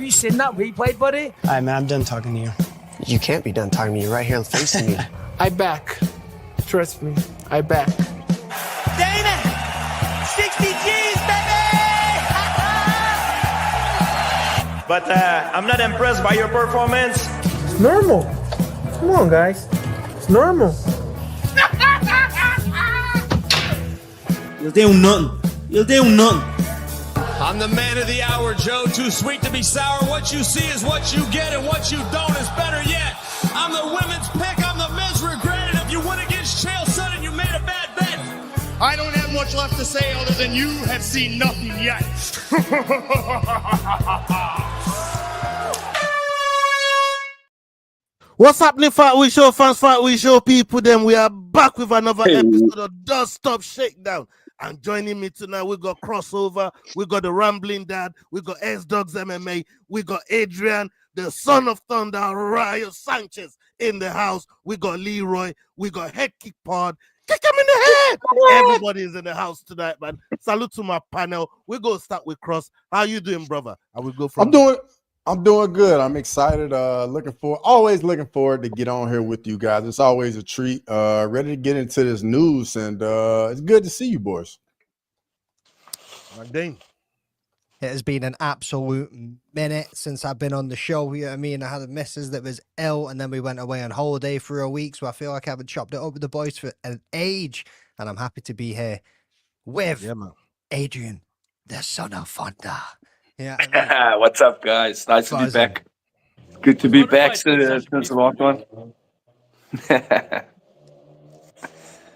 Have you seen that replay, buddy? All right, man, I'm done talking to you. You can't be done talking to me. You're right here facing me. I back. Trust me, I back. Dana! 60 G's, baby! But I'm not impressed by your performance. It's normal. Come on, guys. It's normal. Ele tem nothing. Ele tem nothing. I'm the man of the hour, Joe. Too sweet to be sour. What you see is what you get, and what you don't is better yet. I'm the women's pick. I'm the men's regret. And if you win against Chael Sonnen, you made a bad bet. I don't have much left to say other than you have seen nothing yet. What's happening, Fight Week Show fans, Fight Week Show people? Then we are back with another episode of Don't Stop Shakedown. And joining me tonight, we got Crossover, we got the Rambling Dad, we got S-Dogs MMA, we got Adrian, the Son of Thunder, Rafael Sanchez in the house. We got Leroy, we got Head Kick Pod. Kick him in the head! Everybody is in the house tonight, man. Salute to my panel. We're going to start with Cross. How you doing, brother? And we go from I'm doing good. I'm excited. Always looking forward to get on here with you guys. It's always a treat. Ready to get into this news, and it's good to see you, boys. Dang. It has been an absolute minute since I've been on the show. You know what I mean? I had a missus that was ill, and then we went away on holiday for a week, so I feel like I haven't chopped it up with the boys for an age, and I'm happy to be here with Adrian, the Son of Thunder. Yeah. What's up, guys? Nice to be back. Good to be back since a long one.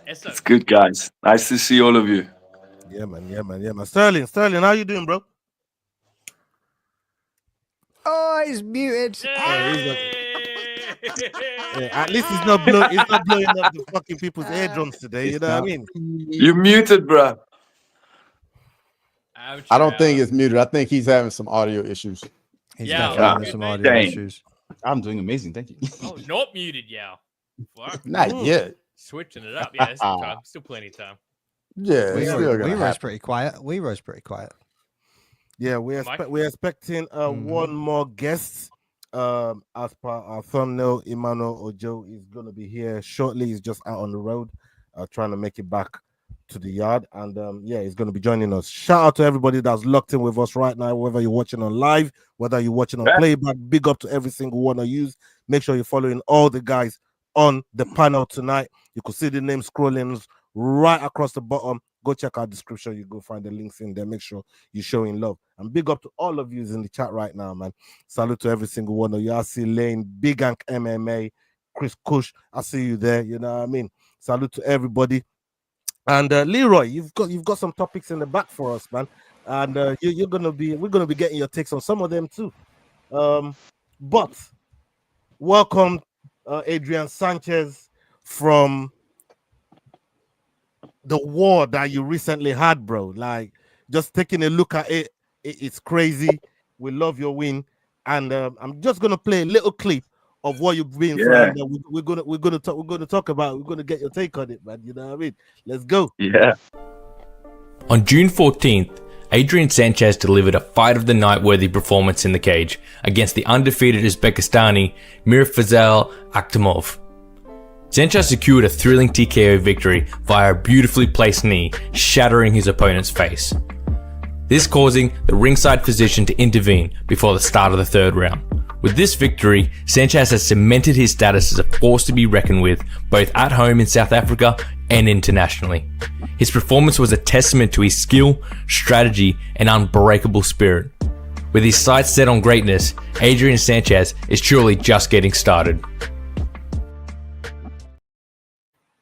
It's good, guys. Nice to see all of you. Yeah, man. Sterling, how you doing, bro? Oh, he's muted. At least he's not blowing up the fucking people's eardrums today. You know what I mean? You're muted, bro. I don't think it's muted. I think he's having some audio issues. He's definitely having some audio issues. I'm doing amazing. Thank you. Oh, not muted, yeah. Not yet. Switching it up. Yeah, there's still time. Still plenty of time. Yeah, Leroy's pretty quiet. Leroy's pretty quiet. Yeah, we're expecting one more guest. As per our thumbnail, Emmanuel Ojo is going to be here shortly. He's just out on the road, trying to make it back to the yard, and he's going to be joining us. Shout out to everybody that's locked in with us right now, whether you're watching on live, whether you're watching on playback. Big up to every single one of you. Make sure you're following all the guys on the panel tonight. You can see the name scrolling right across the bottom. Go check our description. You go find the links in there. Make sure you're showing love. And big up to all of you in the chat right now, man. Salute to every single one of you. I see Lane, Big Ank MMA, Chris Kush. I see you there. You know what I mean? Salute to everybody. And Leroy, you've got some topics in the back for us, man. And we're gonna be getting your takes on some of them too. But welcome, Adrian Sanchez, from the war that you recently had, bro. Like, just taking a look at it, it's crazy. We love your win, and I'm just gonna play a little clip of what you've been through. And we're gonna talk about. We're gonna get your take on it, man. You know what I mean? Let's go. Yeah. On June 14th, Adrian Sanchez delivered a fight of the night worthy performance in the cage against the undefeated Uzbekistani Mirfazal Akhtamov. Sanchez secured a thrilling TKO victory via a beautifully placed knee, shattering his opponent's face. This causing the ringside physician to intervene before the start of the third round. With this victory, Sanchez has cemented his status as a force to be reckoned with, both at home in South Africa and internationally. His performance was a testament to his skill, strategy, and unbreakable spirit. With his sights set on greatness, Adrian Sanchez is truly just getting started.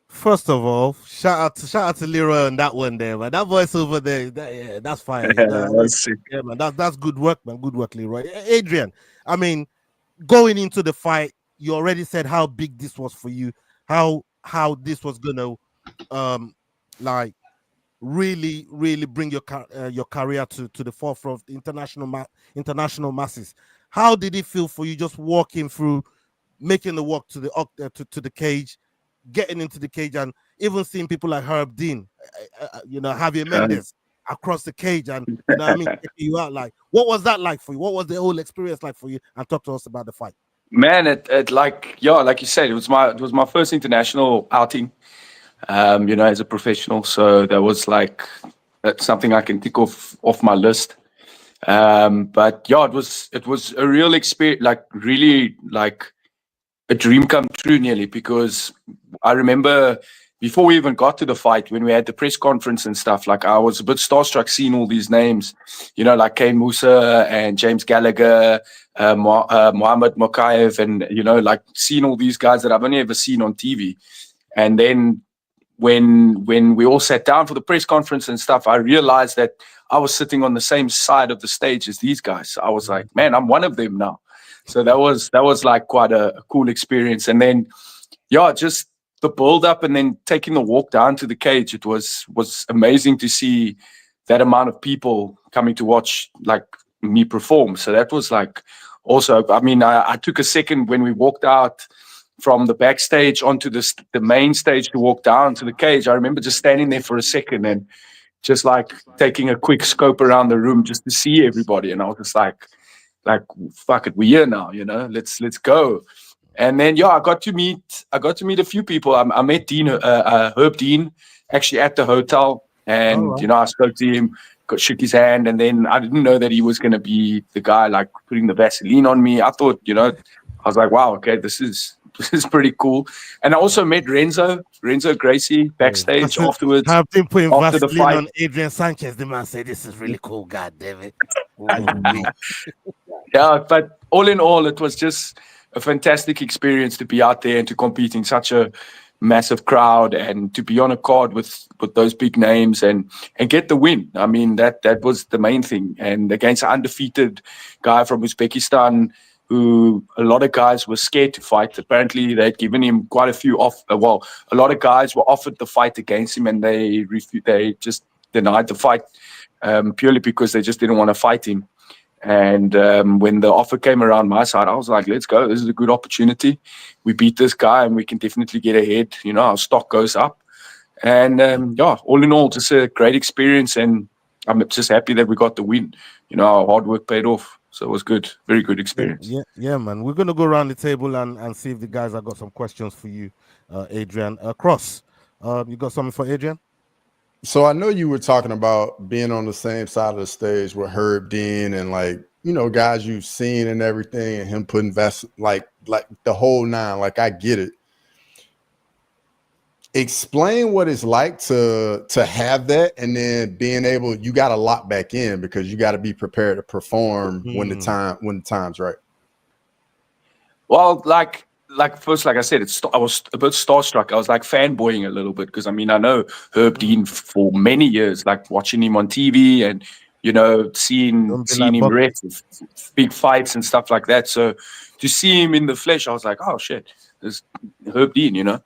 First of all, shout out to Leroy on that one there, man. That voice over there, that's fire. Yeah, man, that's good work, man. Good work, Leroy. Adrian, I mean, going into the fight, you already said how big this was for you, how this was gonna really bring your career to the forefront of the international masses. How did it feel for you just walking through, making the walk to the cage, getting into the cage, and even seeing people like Herb Dean, Javier Mendes, across the cage and you know what I mean, checking you out. Like, what was that like for you? What was the whole experience like for you? And talk to us about the fight. Man, it like you said, it was my first international outing. As a professional, so that was like that's something I can tick off my list. But yeah, it was a real experience, like really like a dream come true nearly, because I remember before we even got to the fight, when we had the press conference and stuff, like I was a bit starstruck seeing all these names, like Kane Musa and James Gallagher, Mohamed Mokaev, and like seeing all these guys that I've only ever seen on TV. And then when we all sat down for the press conference and stuff, I realized that I was sitting on the same side of the stage as these guys. I was like, man, I'm one of them now. So that was like quite a cool experience. And then, just the build up and then taking the walk down to the cage. It was amazing to see that amount of people coming to watch like me perform. So that was like also, I mean, I took a second when we walked out from the backstage onto the main stage to walk down to the cage. I remember just standing there for a second and just like taking a quick scope around the room just to see everybody. And I was just like, fuck it, we're here now, let's go. And then, I got to meet a few people. I met Dean, Herb Dean, actually at the hotel. And, I spoke to him, shook his hand. And then I didn't know that he was going to be the guy, like, putting the Vaseline on me. I thought, I was like, wow, okay, this is pretty cool. And I also met Renzo Gracie backstage afterwards. I've been putting after the Vaseline fight on Adrian Sanchez. The man said, this is really cool, God damn it. Yeah, but all in all, it was just a fantastic experience to be out there and to compete in such a massive crowd and to be on a card with those big names and get the win. I mean, that was the main thing. And against an undefeated guy from Uzbekistan, who a lot of guys were scared to fight. Apparently, they'd given him quite a few a lot of guys were offered the fight against him, and they just denied the fight purely because they just didn't want to fight him. And when the offer came around my side, I was like, let's go. This is a good opportunity. We beat this guy and we can definitely get ahead. Our stock goes up. And all in all, just a great experience. And I'm just happy that we got the win. Our hard work paid off. So it was good. Very good experience. Yeah, man. We're going to go around the table and see if the guys have got some questions for you, Adrian. Cross, you got something for Adrian? So I know you were talking about being on the same side of the stage with Herb Dean and guys you've seen and everything, and him putting like the whole nine. Like, I get it. Explain what it's like to have that, and then being able, you got to lock back in because you got to be prepared to perform when the time's right. Well, like first, like I said, I was a bit starstruck. I was like fanboying a little bit because I know Herb Dean for many years, like watching him on TV and seeing him ref big fights and stuff like that. So to see him in the flesh, I was like, oh shit, there's Herb Dean,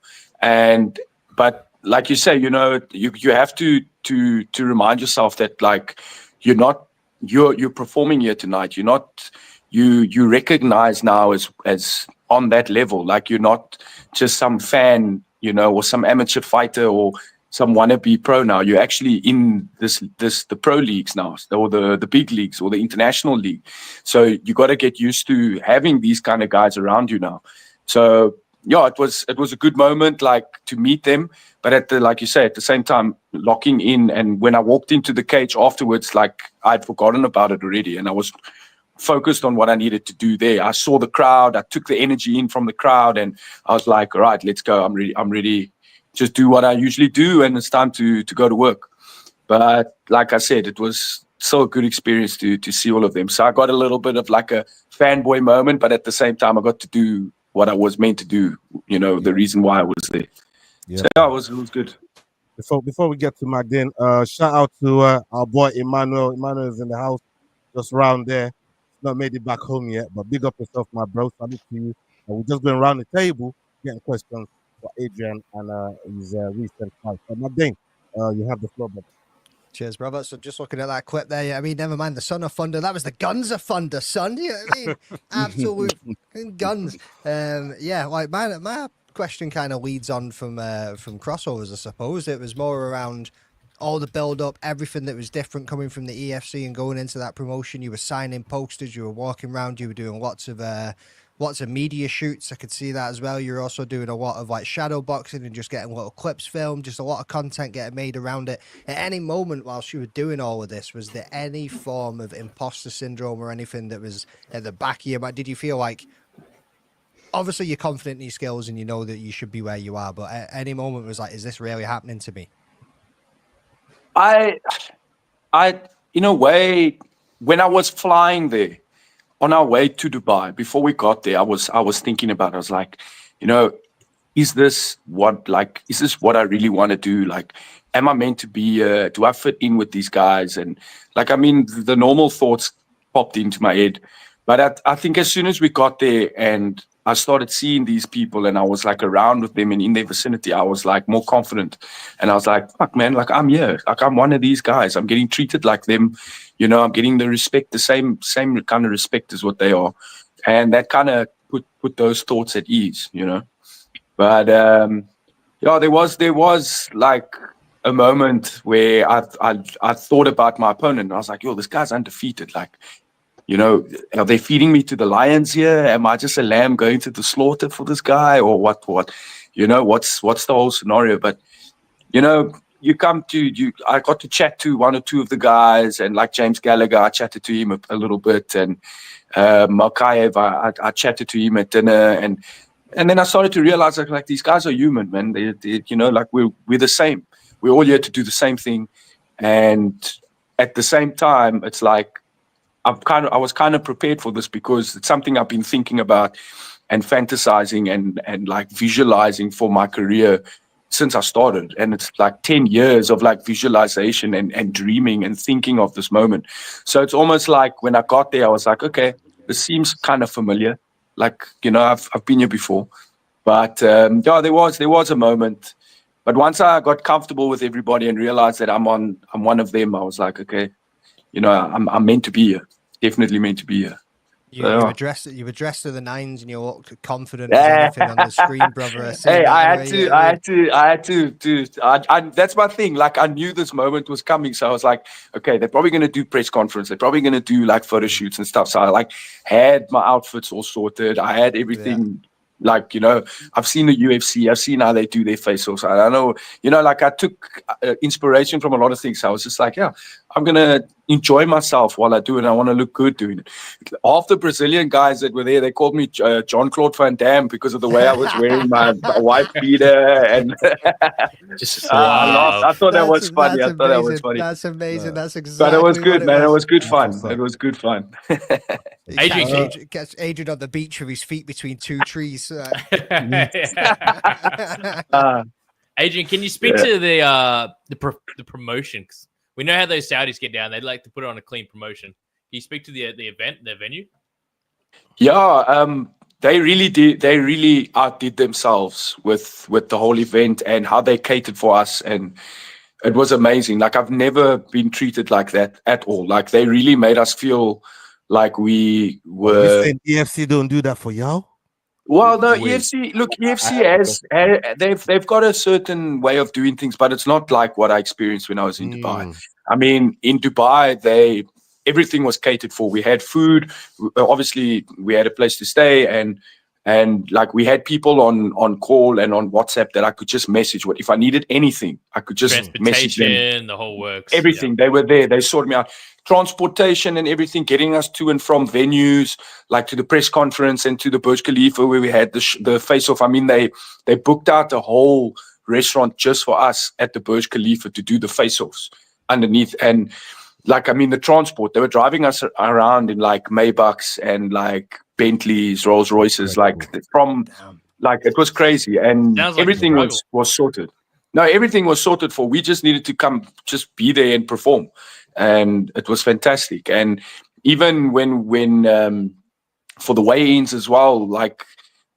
But like you say, you have to remind yourself that like you're performing here tonight. You're not you recognize now as on that level. Like, you're not just some fan, or some amateur fighter or some wannabe pro now. You're actually in the pro leagues now, or the big leagues or the international league. So you got to get used to having these kind of guys around you now. So it was a good moment, like, to meet them, but like you say, at the same time, locking in. And when I walked into the cage afterwards, like, I'd forgotten about it already, and I was focused on what I needed to do there. I saw the crowd, I took the energy in from the crowd, and I was like, all right, let's go. I'm ready. Just do what I usually do, and it's time to go to work. But like I said, it was so a good experience to see all of them. So I got a little bit of like a fanboy moment, but at the same time, I got to do what I was meant to do, the reason why I was there. Yeah. So it was good. Before we get to Magdalene, shout out to our boy Emmanuel. Emmanuel is in the house, just around there. Not made it back home yet, but big up yourself, my bro. Salute to you. We're just going around the table getting questions for Adrian and his recent fight. Magdalene, you have the floor, brother. Cheers, brother. So just looking at that clip there, I mean, never mind the Son of Thunder. That was the Guns of Thunder, son. You know what I mean? Absolute guns. Like my question kind of leads on from crossovers, I suppose. It was more around all the build up, everything that was different coming from the EFC and going into that promotion. You were signing posters, you were walking around, you were doing lots of media shoots. I could see that as well. You're also doing a lot of like shadow boxing and just getting little clips filmed, just a lot of content getting made around it. At any moment whilst you were doing all of this, was there any form of imposter syndrome or anything that was at the back of your mind? Did you feel like, obviously you're confident in your skills and you know that you should be where you are, but at any moment was like, is this really happening to me? I, in a way, when I was flying there, on our way to Dubai, before we got there, I was thinking about it. I was like, is this what I really want to do? Like, am I meant to be here? Do I fit in with these guys? And like, I mean, the normal thoughts popped into my head. But I think as soon as we got there and I started seeing these people and I was like around with them and in their vicinity, I was like more confident. And I was like, fuck, man, like I'm here. Like I'm one of these guys. I'm getting treated like them. I'm getting the respect, the same kind of respect as what they are. And that kind of put those thoughts at ease, But there was like a moment where I thought about my opponent. And I was like, this guy's undefeated. Like, are they feeding me to the lions here? Am I just a lamb going to the slaughter for this guy, or what? What's the whole scenario? But I got to chat to one or two of the guys, and like James Gallagher, I chatted to him a little bit, and Malkaev, I chatted to him at dinner, and then I started to realize like these guys are human, man. They like we're the same. We're all here to do the same thing, and at the same time, it's like I was kind of prepared for this because it's something I've been thinking about and fantasizing and like visualizing for my career since I started. And it's like 10 years of like visualization and dreaming and thinking of this moment. So it's almost like when I got there, I was like, okay, this seems kind of familiar. Like, I've been here before. But there was a moment. But once I got comfortable with everybody and realized that I'm one of them, I was like, okay, I'm meant to be here. Definitely meant to be here. You were dressed to the nines and you looked confident as anything on the screen, brother. Hey, I had to. That's my thing. Like, I knew this moment was coming, so I was like, okay, they're probably going to do press conference. They're probably going to do like photo shoots and stuff. So I like had my outfits all sorted. I had everything. Yeah. Like, I've seen the UFC. I've seen how they do their face-offs. I know, like I took inspiration from a lot of things. So I was just like, yeah, I'm going to enjoy myself while I do it. I want to look good doing it. Half the Brazilian guys that were there, they called me Jean-Claude Van Damme because of the way I was wearing my white beater. And I thought that was funny. I thought that was funny. That's amazing. That's exactly. But it was good, man. It was good fun. It was good fun. Adrian gets Adrian on the beach with his feet between two trees. Adrian, can you speak to the promotion? 'Cause we know how those Saudis get down. They'd like to put it on a clean promotion. Can you speak to the event, the venue? Yeah, they really did. They really outdid themselves with the whole event and how they catered for us, and it was amazing. Like, I've never been treated like that at all. Like, they really made us feel like we were. EFC don't do that for y'all. Well, no, EFC. Look, EFC has they've got a certain way of doing things, but it's not like what I experienced when I was in Dubai. I mean, in Dubai, everything was catered for. We had food. Obviously, we had a place to stay, and like we had people on call and on WhatsApp that I could just message. If I needed anything, I could just message them. The whole works. Everything. Yeah. They were there. They sorted me out. Transportation and everything, getting us to and from venues, like to the press conference and to the Burj Khalifa where we had the face-off. I mean, they booked out a whole restaurant just for us at the Burj Khalifa to do the face-offs underneath. And like, I mean, the transport, they were driving us around in like Maybachs and like Bentleys, Rolls Royces, like from, like, it was crazy. And everything was sorted. No, everything was sorted for. We just needed to come, just be there and perform. And it was fantastic. And even when for the weigh-ins as well, like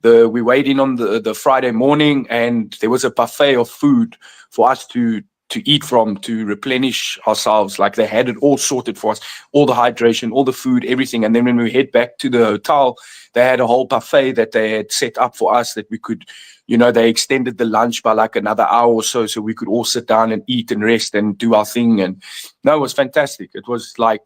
we weighed in on the Friday morning, and there was a buffet of food for us to eat from, to replenish ourselves. Like they had it all sorted for us, all the hydration, all the food, everything. And then when we head back to the hotel, they had a whole buffet that they had set up for us that we could, they extended the lunch by like another hour or so we could all sit down and eat and rest and do our thing. And no, it was fantastic. It was like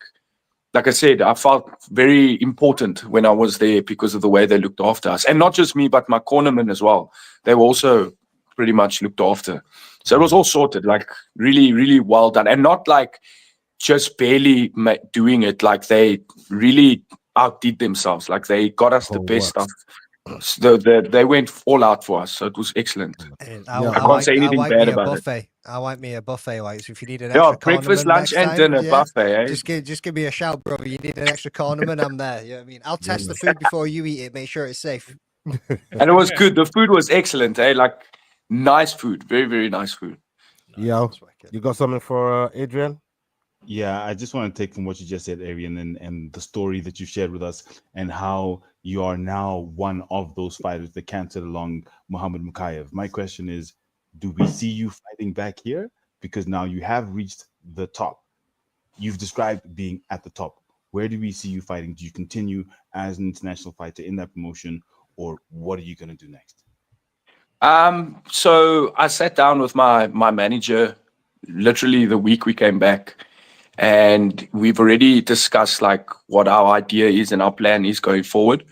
I said, I felt very important when I was there because of the way they looked after us. And not just me, but my cornermen as well. They were also pretty much looked after. So it was all sorted, like really, really well done. And not like just barely doing it, like they really outdid themselves. Like they got us the best stuff. So they went all out for us. So it was excellent. I can't say anything bad about it. I want me a buffet, like, so if you need an extra breakfast, lunch, and dinner buffet. Eh? Just give me a shout, brother. You need an extra cornerman, I'm there. You know what I mean? I'll test the food before you eat it. Make sure it's safe. And it was good. The food was excellent. Eh? Like nice food, very, very nice food. Yeah, you got something for Adrian? Yeah, I just want to take from what you just said, Arian, and the story that you shared with us, and how you are now one of those fighters that cantered along Muhammad Mukayev. My question is, do we see you fighting back here? Because now you have reached the top. You've described being at the top. Where do we see you fighting? Do you continue as an international fighter in that promotion, or what are you going to do next? So I sat down with my manager literally the week we came back, and we've already discussed like what our idea is and our plan is going forward.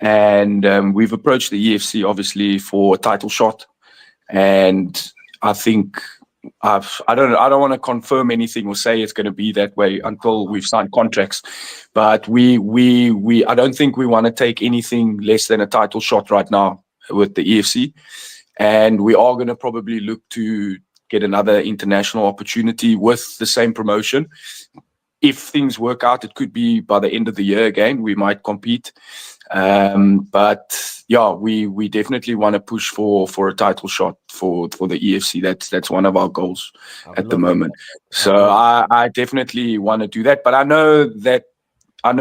And we've approached the UFC obviously for a title shot. And I think I don't want to confirm anything or say it's going to be that way until we've signed contracts. But I don't think we want to take anything less than a title shot right now with the UFC. And we are going to probably look to get another international opportunity with the same promotion. If things work out, it could be by the end of the year again, we might compete. But yeah, we definitely want to push for a title shot for the EFC. That's one of our goals at the moment. So I definitely want to do that. But I know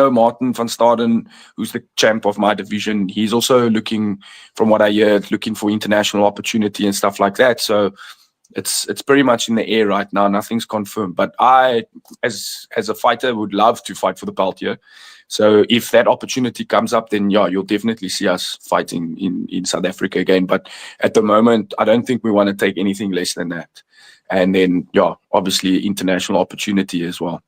Martin van Staden, who's the champ of my division, he's also looking, from what I hear, looking for international opportunity and stuff like that. So it's pretty much in the air right now. Nothing's confirmed. But I, as a fighter, would love to fight for the belt here. So if that opportunity comes up, then yeah, you'll definitely see us fighting in South Africa again. But at the moment, I don't think we want to take anything less than that. And then, yeah, obviously international opportunity as well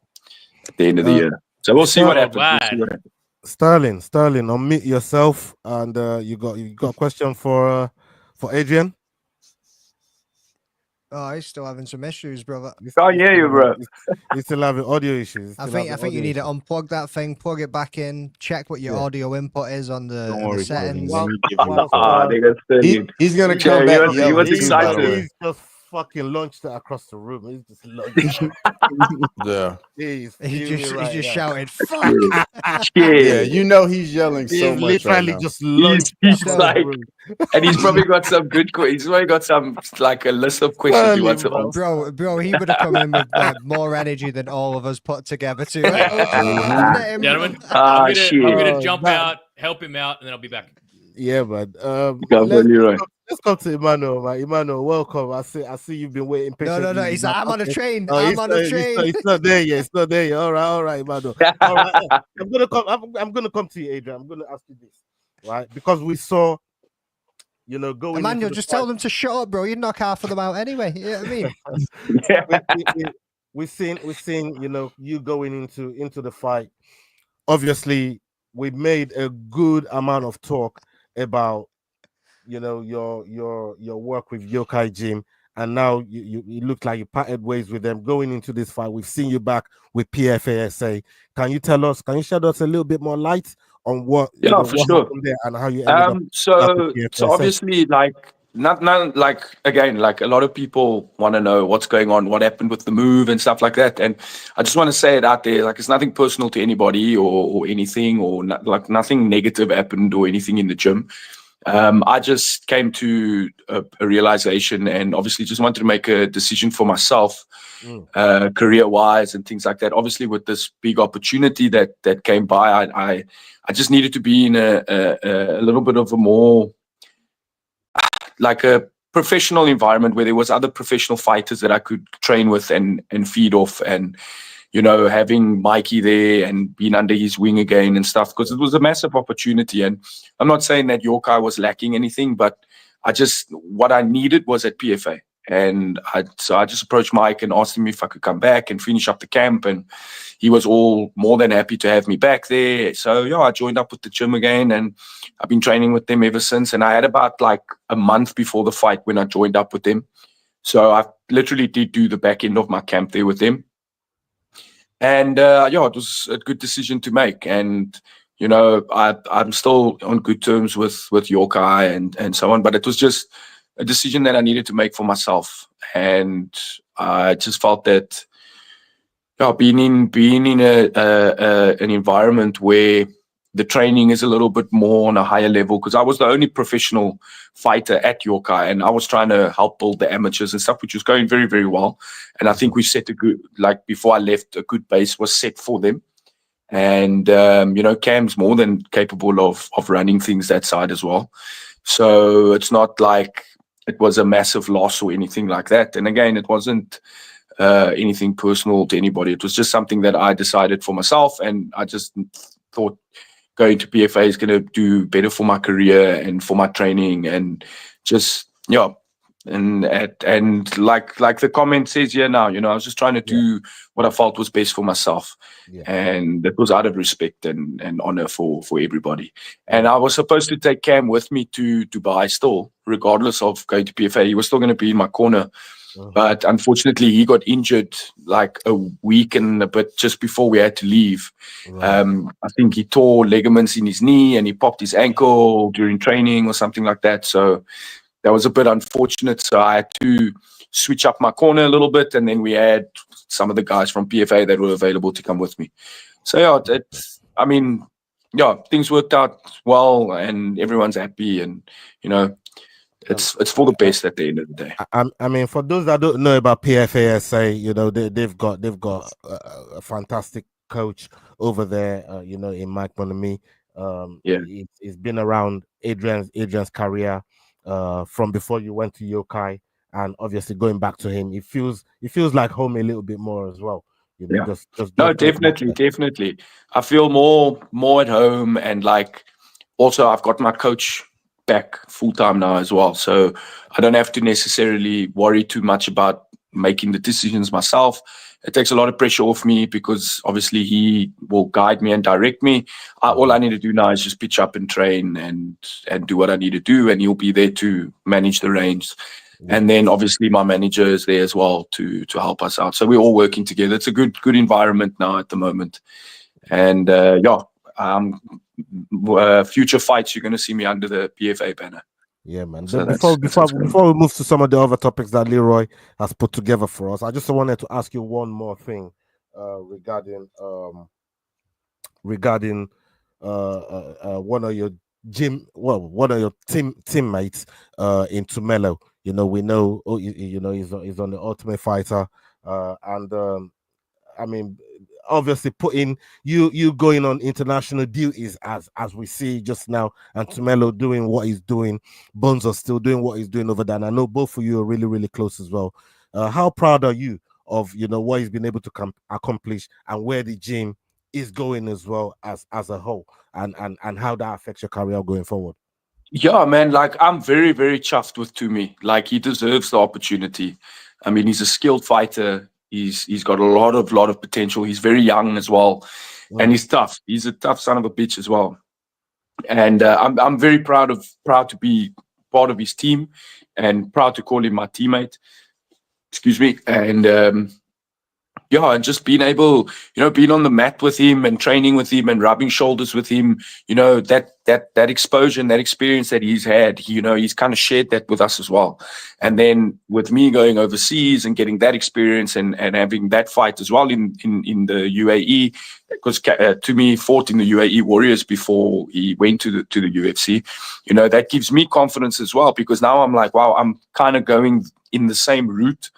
at the end of the year. So we'll see what happens. We'll see what happens. Sterling, unmute yourself, and you got a question for Adrian. Oh, he's still having some issues, brother. Oh yeah, you bro. He's still having audio issues. I think you need to unplug that thing, plug it back in, check what your audio input is on the settings. He's gonna come back. He was excited. He's just fucking launched it across the room. He's just launched. Yeah. He just shouted, "Fuck!" Yeah, you know he's yelling so much right now. Just launched. He's like, and he's probably got some good questions. He's probably got some like a list of questions he wants to ask. Bro, he would have come in with more energy than all of us put together too. Gentlemen, I'm gonna jump out, help him out, and then I'll be back. Yeah, man. Let's come to Emmanuel, man. Emmanuel, welcome. I see you've been waiting patiently. No. He's like, I'm on a train. I'm on a train. It's not there yet. It's not there yet. All right, Emmanuel. All right. I'm gonna come to you, Adrian. I'm gonna ask you this, right? Because we saw, going. Emmanuel, just tell them to shut up, bro. You'd knock half of them out anyway. You know what I mean? We've seen, you going into the fight. Obviously, we made a good amount of talk about your work with Yokai Gym, and now you look like you parted ways with them going into this fight. We've seen you back with PFASA. Can you shed us a little bit more light on what for sure there and how you ended up so obviously not again, like a lot of people want to know what's going on, what happened with the move and stuff like that. And I just want to say it out there, like it's nothing personal to anybody or anything, or like nothing negative happened or anything in the gym. I just came to a realization, and obviously just wanted to make a decision for myself, career-wise and things like that. Obviously, with this big opportunity that came by, I just needed to be in a little bit of a more like a professional environment where there was other professional fighters that I could train with and feed off, and having Mikey there and being under his wing again and stuff, because it was a massive opportunity. And I'm not saying that Yorkai was lacking anything, but what I needed was at PFA. And so I just approached Mike and asked him if I could come back and finish up the camp, and he was all more than happy to have me back there. So yeah, I joined up with the gym again, and I've been training with them ever since. And I had about like a month before the fight when I joined up with them. So I literally did do the back end of my camp there with them. And it was a good decision to make. And I'm still on good terms with Yorkai and so on, but it was just a decision that I needed to make for myself. And I just felt that being in an environment where the training is a little bit more on a higher level, because I was the only professional fighter at Yorkai, and I was trying to help build the amateurs and stuff, which was going very, very well. And I think we set a good, before I left, a good base was set for them. And, Cam's more than capable of running things that side as well. So it's not like it was a massive loss or anything like that. And again, it wasn't anything personal to anybody. It was just something that I decided for myself, and I just thought going to PFA is going to do better for my career and for my training, and just and like the comment says here now, I was just trying to do what I felt was best for myself, and that was out of respect and honor for everybody. And I was supposed to take Cam with me to Dubai still, regardless of going to PFA. He was still going to be in my corner. But unfortunately, he got injured like a week and a bit just before we had to leave. I think he tore ligaments in his knee and he popped his ankle during training or something like that. So that was a bit unfortunate. So I had to switch up my corner a little bit. And then we had some of the guys from PFA that were available to come with me. So things worked out well and everyone's happy, and, it's for the best at the end of the day. I mean, for those that don't know about PFASA, they've got a fantastic coach over there, in Mike Monami. He's been around Adrian's career from before you went to Yorkai, and obviously going back to him, it feels like home a little bit more as well. Definitely. I feel more at home, and also I've got my coach back full time now as well, so I don't have to necessarily worry too much about making the decisions myself. It takes a lot of pressure off me because obviously he will guide me and direct me. All I need to do now is just pitch up and train and do what I need to do, and he'll be there to manage the reins. And then obviously my manager is there as well to help us out. So we're all working together. It's a good environment now at the moment. And future fights, you're going to see me under the PFA banner. Yeah, man. So before we move to some of the other topics that Leroy has put together for us, I just wanted to ask you one more thing regarding one of your teammates in Tumelo. We know he's on the Ultimate Fighter, obviously putting you going on international duties as we see just now, and Tumelo doing what he's doing, Bonzo still doing what he's doing over there. And I know both of you are really, really close as well. How proud are you of what he's been able to accomplish, and where the gym is going as well as a whole, and how that affects your career going forward? Yeah, man, I'm very, very chuffed with Tumi. He deserves the opportunity. I mean, he's a skilled fighter. He's got a lot of potential. He's very young as well, and he's tough. He's a tough son of a bitch as well. And I'm very proud to be part of his team, and proud to call him my teammate. Excuse me. And and just being able, being on the mat with him and training with him and rubbing shoulders with him, that exposure and that experience that he's had, he's kind of shared that with us as well. And then with me going overseas and getting that experience and having that fight as well in the UAE, because Tumi fought in the UAE Warriors before he went to the UFC, that gives me confidence as well, because now I'm like, wow, I'm kind of going in the same route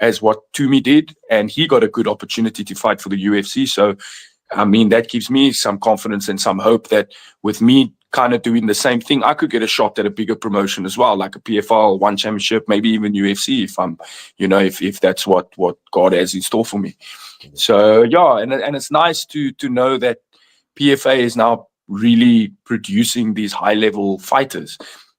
as what Tumi did, and he got a good opportunity to fight for the UFC. So, I mean, that gives me some confidence and some hope that with me kind of doing the same thing, I could get a shot at a bigger promotion as well, like a PFL, One Championship, maybe even UFC, if I'm, if that's what God has in store for me. So yeah, and it's nice to know that PFA is now really producing these high level fighters.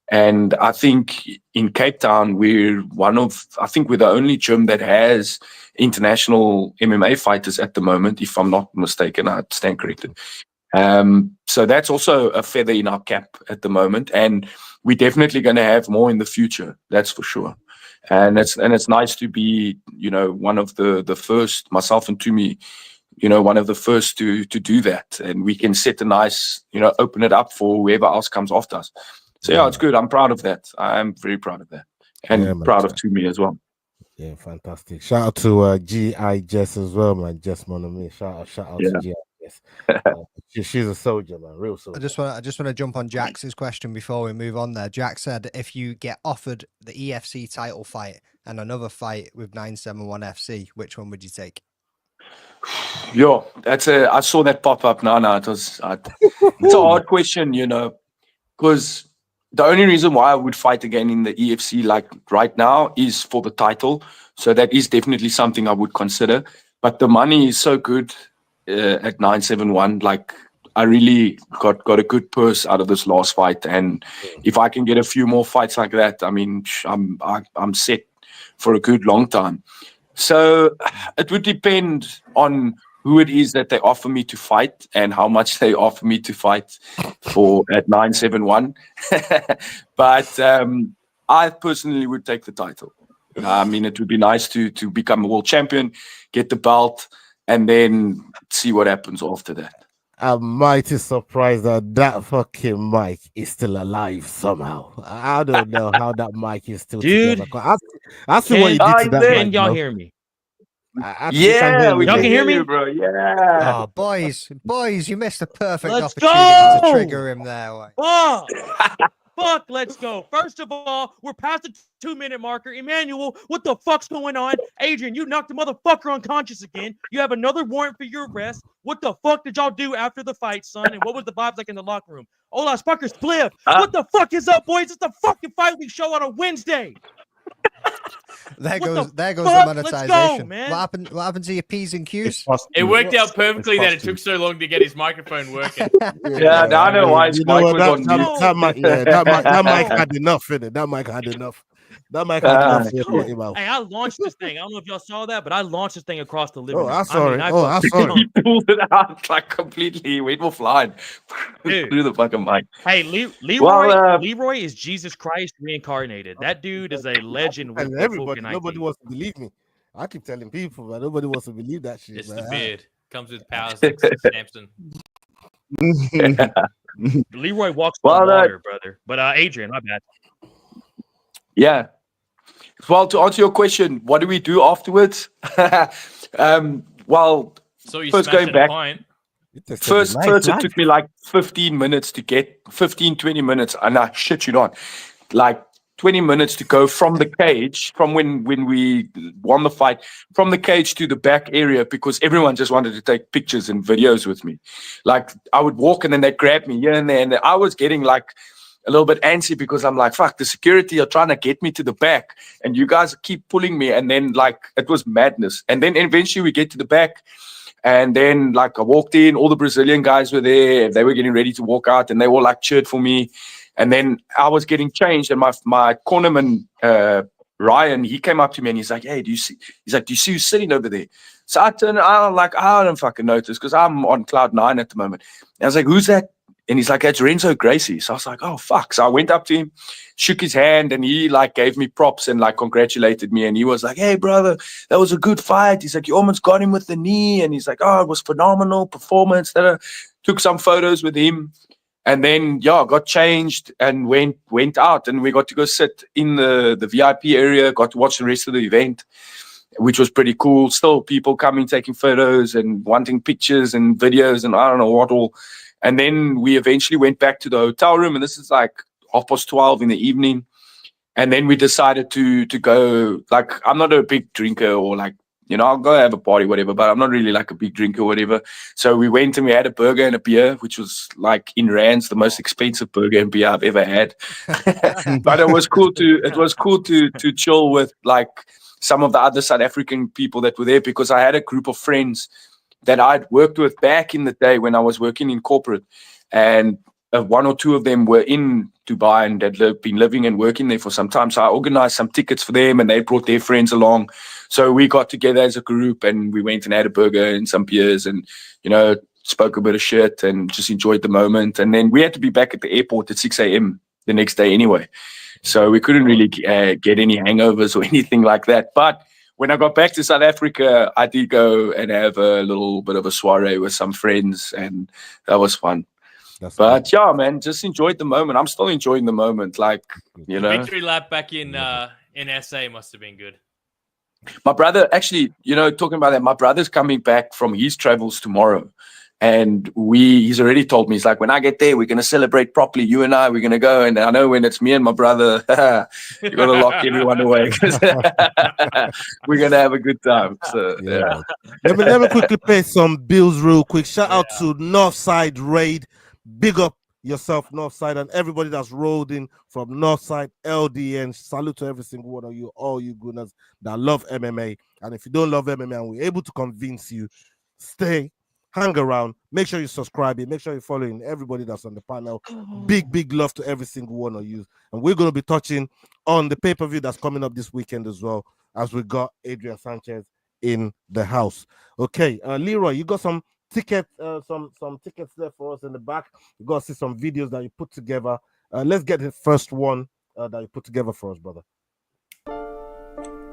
And I think in Cape Town, we're the only gym that has international MMA fighters at the moment, if I'm not mistaken. I stand corrected. So that's also a feather in our cap at the moment. And we're definitely going to have more in the future. That's for sure. And it's nice to be, one of the first, myself and Tumi, one of the first to do that. And we can set a nice, open it up for whoever else comes after us. So yeah, it's good. I'm proud of that. I'm very proud of that. And proud of Tumi as well. Yeah, fantastic. Shout out to G.I. Jess as well, man. Jess Monami. Shout out to G.I. Jess. She's a soldier, man. Real soldier. I just want to jump on Jax's question before we move on there. Jax said, if you get offered the EFC title fight and another fight with 971 FC, which one would you take? Yo, I saw that pop up. No, it's a hard question, because the only reason why I would fight again in the EFC like right now is for the title. So that is definitely something I would consider. But the money is so good at 971. Like, I really got a good purse out of this last fight. And if I can get a few more fights like that, I mean, I'm set for a good long time. So it would depend on who it is that they offer me to fight and how much they offer me to fight for at 971. But I personally would take the title. I mean, it would be nice to become a world champion, get the belt, and then see what happens after that. I'm mighty surprised that fucking mic is still alive somehow. I don't know how that mic is still together. I see what you did to that mic. Can y'all hear me? Yeah, y'all can hear me, bro. Yeah. Oh, boys, you missed a perfect opportunity to trigger him there. Fuck, let's go. First of all, we're past the 2-minute marker. Emmanuel, what the fuck's going on? Adrian, you knocked the motherfucker unconscious again. You have another warrant for your arrest. What the fuck did y'all do after the fight, son? And what was the vibes like in the locker room? Ola Spuckers, Spliff. What the fuck is up, boys? It's the fucking Fight Week show on a Wednesday. There goes the monetization. Let's go, man. What happened to your P's and Q's? It worked out perfectly that it took so long to get his microphone working. Yeah, now I know why his mic was on mute. That mic had enough in it. That mic had enough. That mic had enough. Hey, I launched this thing. I don't know if y'all saw that, but I launched this thing across the living room. I saw it. He pulled it out like completely. He went offline through the fucking mic. Hey, Leroy is Jesus Christ reincarnated. That dude is a legend. And nobody wants to believe me. I keep telling people, but nobody wants to believe that shit. It's the beard. Comes with powers like Samson. Leroy walks on water, brother. But Adrian, my bad. Yeah. Well, to answer your question, what do we do afterwards? Well, so you first going back. First, it took me like 15 minutes to get 20 minutes, and I shit you not, like 20 minutes to go from the cage, from when we won the fight, from the cage to the back area, because everyone just wanted to take pictures and videos with me. Like, I would walk and then they'd grab me here and there, and I was getting like a little bit antsy because I'm like, fuck, the security are trying to get me to the back and you guys keep pulling me. And then like, it was madness. And then eventually we get to the back, and then like I walked in, all the Brazilian guys were there. They were getting ready to walk out and they all like cheered for me. And then I was getting changed, and my cornerman, Ryan, he came up to me and he's like, hey, do you see who's sitting over there? So I turned around, like, I don't fucking notice because I'm on cloud 9 at the moment. And I was like, who's that? And he's like, it's Renzo Gracie. So I was like, oh, fuck. So I went up to him, shook his hand, and he like gave me props and like congratulated me. And he was like, hey, brother, that was a good fight. He's like, you almost got him with the knee. And he's like, oh, it was phenomenal performance. Took some photos with him. And then, yeah, got changed and went out. And we got to go sit in the VIP area, got to watch the rest of the event, which was pretty cool. Still people coming, taking photos and wanting pictures and videos and I don't know what all. And then we eventually went back to the hotel room, and this is like 12:30 in the evening. And then we decided to go, like, I'm not a big drinker or like, You know, I'll go have a party, whatever, but I'm not really like a big drinker or whatever. So we went and we had a burger and a beer, which was like in rands, the most expensive burger and beer I've ever had. But it was cool to chill with like some of the other South African people that were there, because I had a group of friends that I'd worked with back in the day when I was working in corporate, and one or two of them were in Dubai and had been living and working there for some time. So I organized some tickets for them and they brought their friends along. So we got together as a group and we went and had a burger and some beers and, you know, spoke a bit of shit and just enjoyed the moment. And then we had to be back at the airport at 6 a.m. the next day anyway. So we couldn't really get any hangovers or anything like that. But when I got back to South Africa, I did go and have a little bit of a soiree with some friends, and that was fun. But yeah, man, just enjoyed the moment. I'm still enjoying the moment. Like, you know, victory lap back in SA must have been good. My brother, actually, you know, talking about that, my brother's coming back from his travels tomorrow. And he's already told me, he's like, when I get there, we're going to celebrate properly. You and I, we're going to go. And I know when it's me and my brother, you got to lock everyone away because we're going to have a good time. So, yeah. Let me quickly pay some bills real quick. Shout out to Northside Raid. Big up yourself, Northside, and everybody that's rolled in from Northside, LDN. Salute to every single one of you, all you gooners that love MMA. And if you don't love MMA and we're able to convince you, stay, hang around, make sure you subscribe, make sure you're following everybody that's on the panel. Big love to every single one of you. And we're going to be touching on the pay-per-view that's coming up this weekend as well, as we got Adrian Sanchez in the house. Okay, Leroy, you got some tickets there for us in the back. You got to see some videos that you put together. Let's get the first one that you put together for us, brother.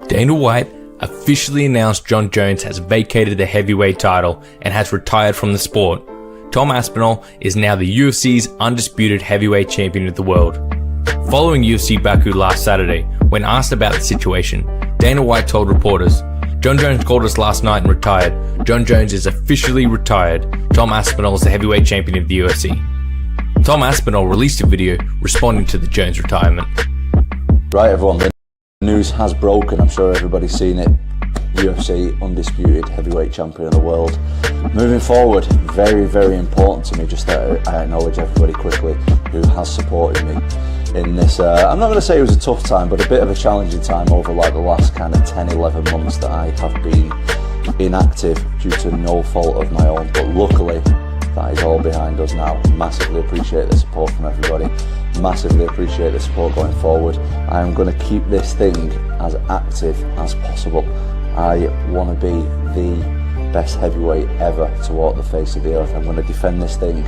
Dana White officially announced Jon Jones has vacated the heavyweight title and has retired from the sport. Tom Aspinall is now the UFC's undisputed heavyweight champion of the world. Following UFC Baku last Saturday, when asked about the situation, Dana White told reporters, "Jon Jones called us last night and retired. Jon Jones is officially retired. Tom Aspinall is the heavyweight champion of the UFC." Tom Aspinall released a video responding to the Jones retirement. Right, everyone, the news has broken. I'm sure everybody's seen it. UFC undisputed heavyweight champion of the world. Moving forward, very, very important to me just that I acknowledge everybody quickly who has supported me in this. I'm not going to say it was a tough time, but a bit of a challenging time over like the last kind of 10, 11 months that I have been inactive due to no fault of my own. But luckily, that is all behind us now. Massively appreciate the support from everybody. Massively appreciate the support going forward. I am going to keep this thing as active as possible. I want to be the best heavyweight ever to walk the face of the earth. I'm going to defend this thing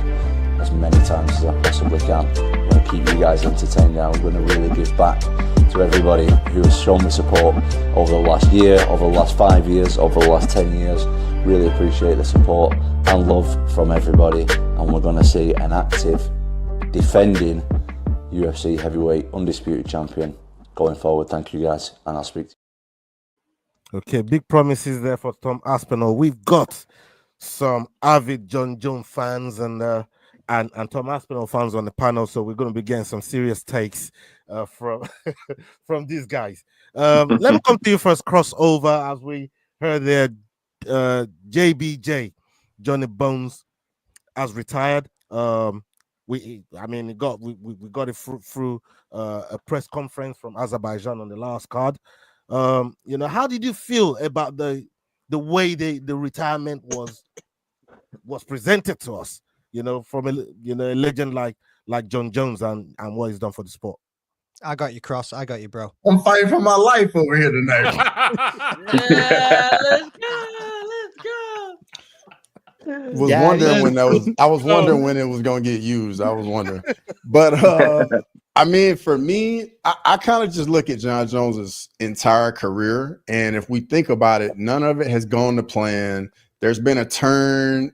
as many times as I possibly can. I'm going to keep you guys entertained. I'm going to really give back to everybody who has shown me support over the last year, over the last 5 years, over the last 10 years. Really appreciate the support and love from everybody. And we're going to see an active, defending UFC heavyweight undisputed champion going forward. Thank you guys, and I'll speak to you. Okay, big promises there for Tom Aspinall. We've got some avid Jon Jones fans and Tom Aspinall fans on the panel, so we're going to be getting some serious takes from from these guys. Let me come to you first. Crossover, as we heard there, JBJ, Johnny Bones, has retired. We got it through a press conference from Azerbaijan on the last card. You know, how did you feel about the way the retirement was presented to us? You know, from a legend like Jon Jones and what he's done for the sport. I got you, Cross. I got you, bro. I'm fighting for my life over here tonight. Yeah, let's go. I was wondering when it was going to get used. I was wondering, but I mean, for me, I kind of just look at Jon Jones's entire career, and if we think about it, none of it has gone to plan. There's been a turn,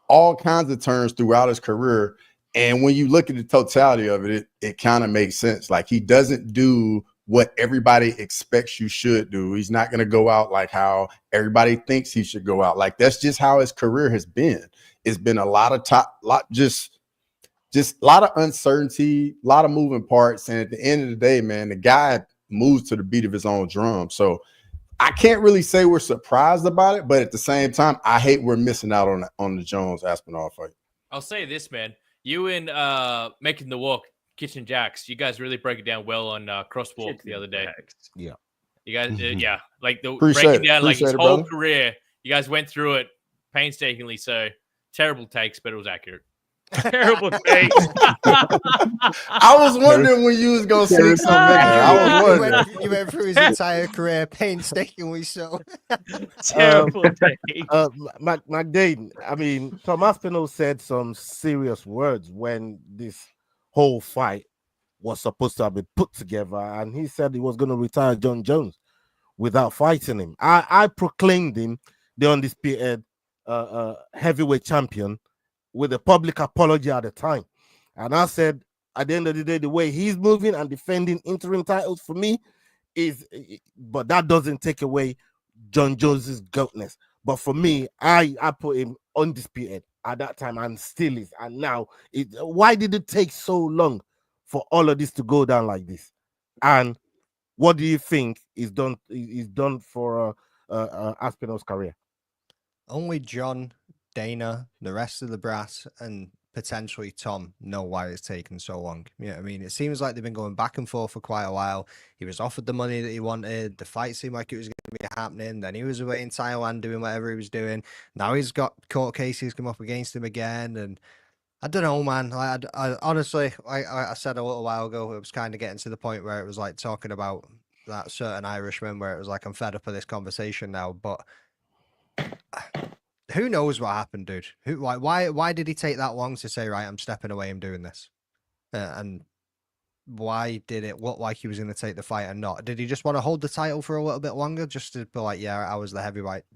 all kinds of turns throughout his career, and when you look at the totality of it, it kind of makes sense. Like, he doesn't do what everybody expects you should do. He's not going to go out like how everybody thinks he should go out. Like, that's just how his career has been. It's been a lot of just a lot of uncertainty, a lot of moving parts. And at the end of the day, man, the guy moves to the beat of his own drum. So I can't really say we're surprised about it, but at the same time, I hate we're missing out on the Jones Aspinall fight. I'll say this, man. You and Making the Walk, Kitchen Jacks, you guys really broke it down well on Crosswalk the other day. Yeah. You guys, yeah, like the Appreciate breaking it. down like his Appreciate it, whole brother. career. You guys went through it painstakingly. So terrible takes, but it was accurate. Terrible takes. I was wondering when you was gonna say something. I was wondering. You went through his entire career painstakingly so. Terrible take. McDade, I mean, Tom Aspinall said some serious words when this whole fight was supposed to have been put together, and he said he was going to retire John Jones without fighting him. I proclaimed him the undisputed heavyweight champion with a public apology at the time. And I said, at the end of the day, the way he's moving and defending interim titles for me but that doesn't take away John Jones's goatness. But for me, I put him undisputed at that time and still is. And now, why did it take so long for all of this to go down like this? And what do you think is done for Aspinall's career? Only John, Dana, the rest of the brass, and potentially Tom know why it's taken so long. You know what I mean? It seems like they've been going back and forth for quite a while. He was offered the money that he wanted. The fight seemed like it was going to be happening. Then he was away in Thailand doing whatever he was doing. Now he's got court cases come up against him again. And I don't know, man. I honestly, I said a little while ago, it was kind of getting to the point where it was like talking about that certain Irishman where it was like, I'm fed up of this conversation now. But who knows what happened, dude? Why did he take that long to say, right, I'm stepping away, I'm doing this? And why did it look like he was going to take the fight and not? Did he just want to hold the title for a little bit longer just to be like, yeah, I was the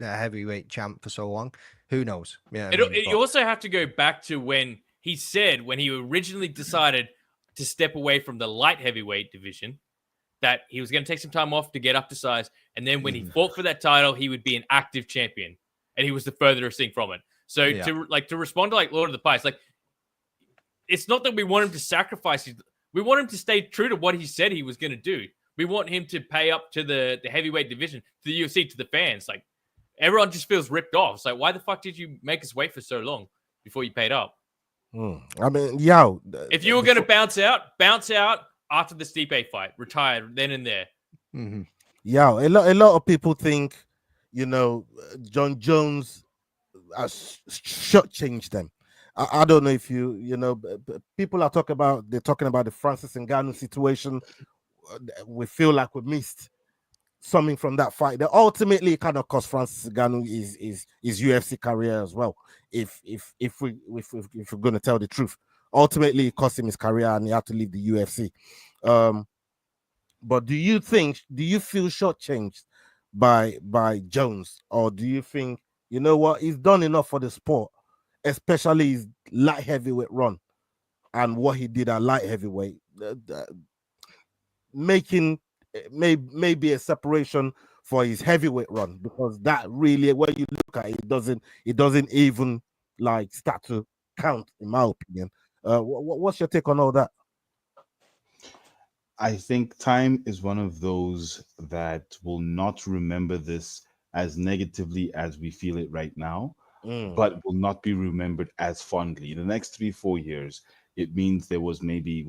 heavyweight champ for so long? Who knows? Yeah, You also have to go back to when he said, when he originally decided to step away from the light heavyweight division, that he was going to take some time off to get up to size. And then when he fought for that title, he would be an active champion. And he was the furthest thing from it. So to respond to like Lord of the Pies, like it's not that we want him to sacrifice. We want him to stay true to what he said he was going to do. We want him to pay up to the heavyweight division, to the UFC, to the fans. Like everyone just feels ripped off. It's like, why the fuck did you make us wait for so long before you paid up? I mean, if you were going to bounce out after the Stipe fight, retire then and there. Yeah, a lot of people think, you know, John Jones has shortchanged them. I don't know if you know, people are talking about the Francis Ngannou situation. We feel like we missed something from that fight. That ultimately kind of cost Francis Ngannou his UFC career as well. If we're going to tell the truth, ultimately it cost him his career and he had to leave the UFC. But do you feel shortchanged by Jones, or do you think, you know what, he's done enough for the sport, especially his light heavyweight run and what he did at light heavyweight, making maybe a separation for his heavyweight run, because that really, when you look at it, it doesn't even like start to count, in my opinion. What's your take on all that? I think time is one of those that will not remember this as negatively as we feel it right now, but will not be remembered as fondly. In the next 3-4 years, it means there was maybe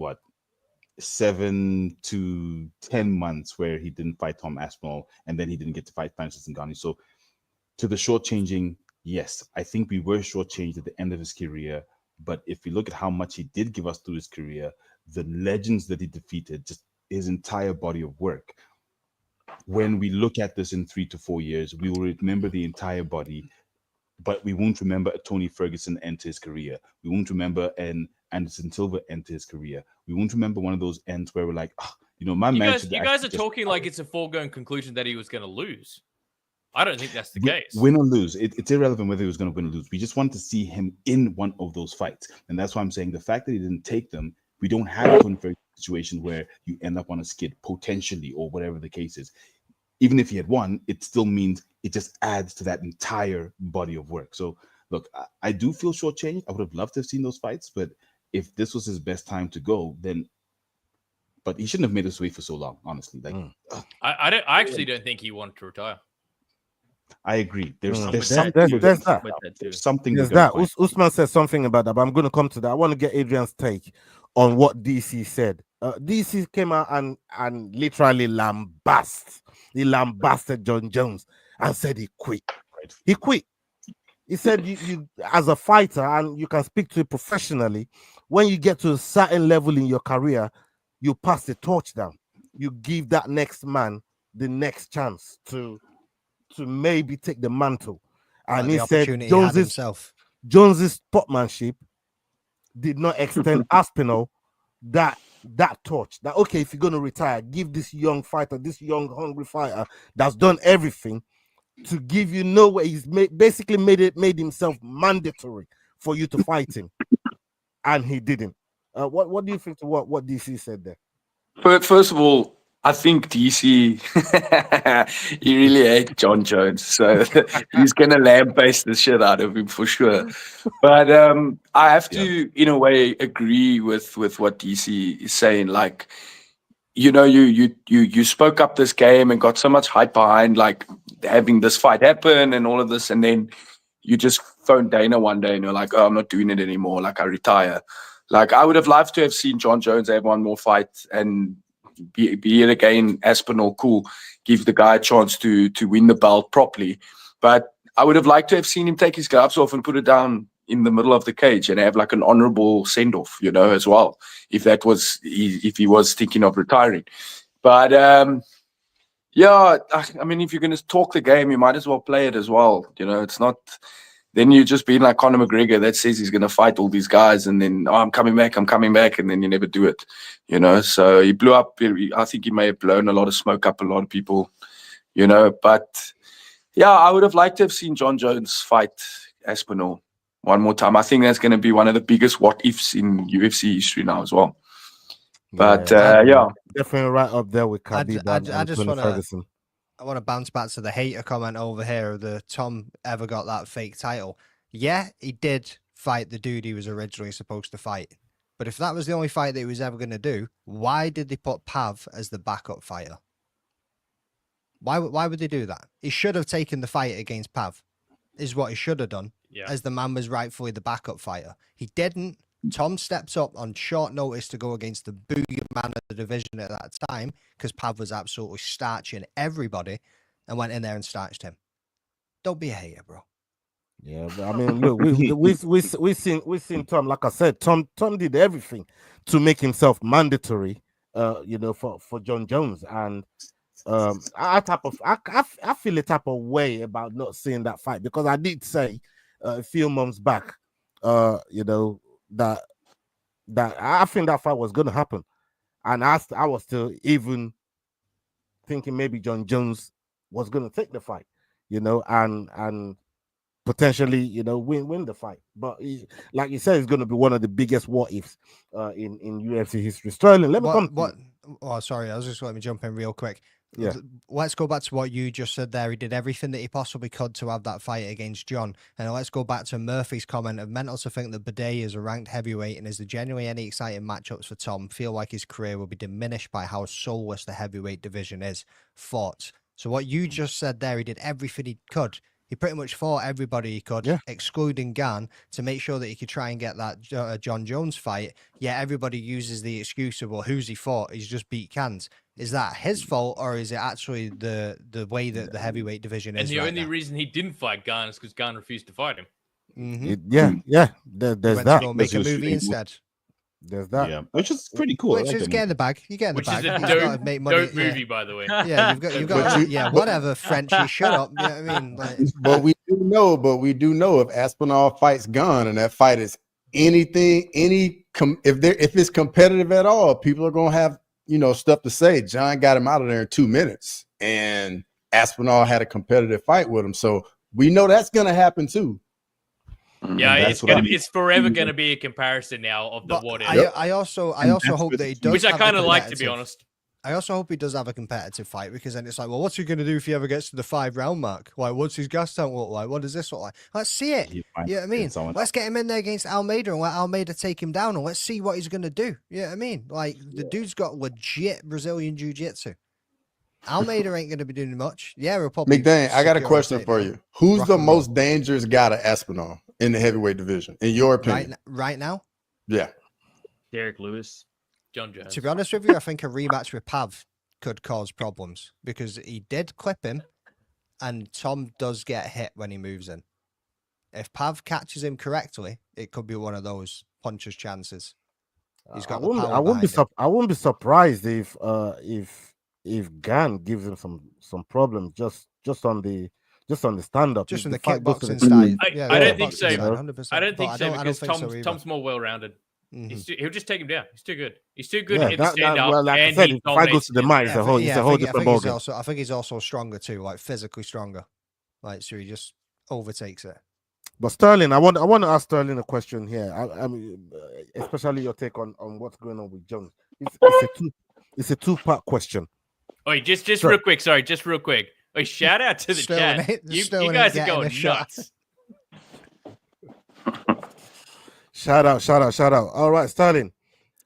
7 to 10 months where he didn't fight Tom Aspinall, and then he didn't get to fight Francis Ngannou. So to the shortchanging, yes, I think we were shortchanged at the end of his career. But if we look at how much he did give us through his career, the legends that he defeated, just his entire body of work. When we look at this in 3 to 4 years, we will remember the entire body, but we won't remember a Tony Ferguson end to his career. We won't remember an Anderson Silva end to his career. We won't remember one of those ends where we're like, my man. You guys are talking like it's a foregone conclusion that he was going to lose. I don't think that's the case. Win or lose, it's irrelevant whether he was going to win or lose. We just want to see him in one of those fights. And that's why I'm saying the fact that he didn't take them, we don't have a situation where you end up on a skid potentially, or whatever the case is. Even if he had won, it still means it just adds to that entire body of work. So look, I do feel shortchanged. I would have loved to have seen those fights, but if this was his best time to go, then but he shouldn't have made us wait for so long. Honestly, like I actually don't think he wanted to retire. I agree. There's There's something. that. There's something. There's that. Usman said something about that, but I'm going to come to that. I want to get Adrian's take on what DC said. DC came out and literally lambasted John Jones and said he quit. Right. He quit. He said you as a fighter, and you can speak to it professionally, when you get to a certain level in your career, you pass the torch down. You give that next man the next chance to maybe take the mantle. And he said Jones's sportsmanship did not extend Aspinall that torch. That okay, if you're going to retire, give this young fighter, this young hungry fighter that's done everything to give you no way. He's basically made himself mandatory for you to fight him, and he didn't. What do you think to what DC said there? But first of all, I think DC, he really hates John Jones, so he's going to lambaste the shit out of him for sure. But I have to, in a way, agree with what DC is saying. Like, you know, you spoke up this game and got so much hype behind, like, having this fight happen and all of this, and then you just phone Dana one day and you're like, oh, I'm not doing it anymore, like, I retire. Like, I would have loved to have seen John Jones have one more fight and be it again Aspinall, cool, give the guy a chance to win the belt properly. But I would have liked to have seen him take his gloves off and put it down in the middle of the cage and have like an honorable send-off, you know, as well, if he was thinking of retiring. But yeah, I mean, if you're going to talk the game, you might as well play it as well. You know, it's not, then you're just being like Conor McGregor that says he's going to fight all these guys and then, oh, I'm coming back, and then you never do it, you know. So he blew up. I think he may have blown a lot of smoke up a lot of people, you know. But yeah, I would have liked to have seen John Jones fight Aspinall one more time. I think that's going to be one of the biggest what-ifs in UFC history now as well. But yeah. Definitely right up there with Khabib I just want Ferguson. I want to bounce back to the hater comment over here. The Tom ever got that fake title? Yeah, he did fight the dude he was originally supposed to fight. But if that was the only fight that he was ever going to do, why did they put Pav as the backup fighter? Why would they do that? He should have taken the fight against Pav, is what he should have done, as the man was rightfully the backup fighter. He didn't. Tom steps up on short notice to go against the boogeyman of the division at that time because Pav was absolutely starching everybody and went in there and starched him. Don't be a hater, bro. Yeah, but I mean, look, we seen Tom. Like I said, Tom did everything to make himself mandatory. You know, for John Jones, and I feel a type of way about not seeing that fight because I did say a few months back, you know, that I think that fight was going to happen, and I was still even thinking maybe John Jones was going to take the fight, you know, and potentially, you know, win the fight. But like you said, it's going to be one of the biggest what ifs in UFC history. Sterling, let me come. Oh, sorry, I was just letting me jump in real quick. Yeah. Let's go back to what you just said there. He did everything that he possibly could to have that fight against John. And let's go back to Murphy's comment of mental to think that Bidet is a ranked heavyweight and is there genuinely any exciting matchups for Tom? Feel like his career will be diminished by how soulless the heavyweight division is. Thoughts? So what you just said there, he did everything he could. He pretty much fought everybody he could, excluding Gan, to make sure that he could try and get that John Jones fight. Yet everybody uses the excuse of, well, who's he fought? He's just beat Cans. Is that his fault, or is it actually the way that the heavyweight division is? And the only reason he didn't fight Gan is because Gan refused to fight him. Yeah. There's that. Go make a movie instead. There's that. Yeah, which is pretty cool. Which is get in the bag. You get in the bag. Which is a dope movie, by the way. Yeah, you've got whatever, Frenchie. Shut up. You know what I mean? Like, but we do know if Aspinall fights Gunn and that fight is anything, if it's competitive at all, people are gonna have, you know, stuff to say. John got him out of there in 2 minutes, and Aspinall had a competitive fight with him, so we know that's gonna happen too. Yeah, it's forever going to be a comparison now of the what if. I also hope that he does. Which I kind of like, to be honest. I also hope he does have a competitive fight, because then it's like, well, what's he going to do if he ever gets to the 5-round mark? Like, what's his gas tank look like? What does this look like? Let's see it. You know what I mean? Let's get him in there against Almeida and let Almeida take him down, and let's see what he's going to do. You know what I mean? Like, the dude's got legit Brazilian jiu-jitsu. Almeida ain't going to be doing much. Yeah, we'll probably... McDane, I got a question for you. Who's the most dangerous guy to Aspinall in the heavyweight division, in your opinion? Right now? Yeah. Derek Lewis. John Jones. To be honest with you, I think a rematch with Pav could cause problems, because he did clip him, and Tom does get hit when he moves in. If Pav catches him correctly, it could be one of those puncher's chances. He's got I wouldn't be surprised if Gan gives him some problems just on the stand up, just in the kickboxing style. I don't think so. I don't think so, because Tom's more well rounded. He'll just take him down. He's too good. He's too good in the stand up. Well, like I said, if I go to the mic, it's a whole different ballgame. I think he's also stronger too, like physically stronger. Like, so he just overtakes it. But Sterling, I want to ask Sterling a question here. I mean, especially your take on what's going on with Jones. It's a two-part question. Oh, just real quick. Sorry, just real quick. Oh, shout out to the chat. You guys are going nuts. Shout out. All right, Sterling.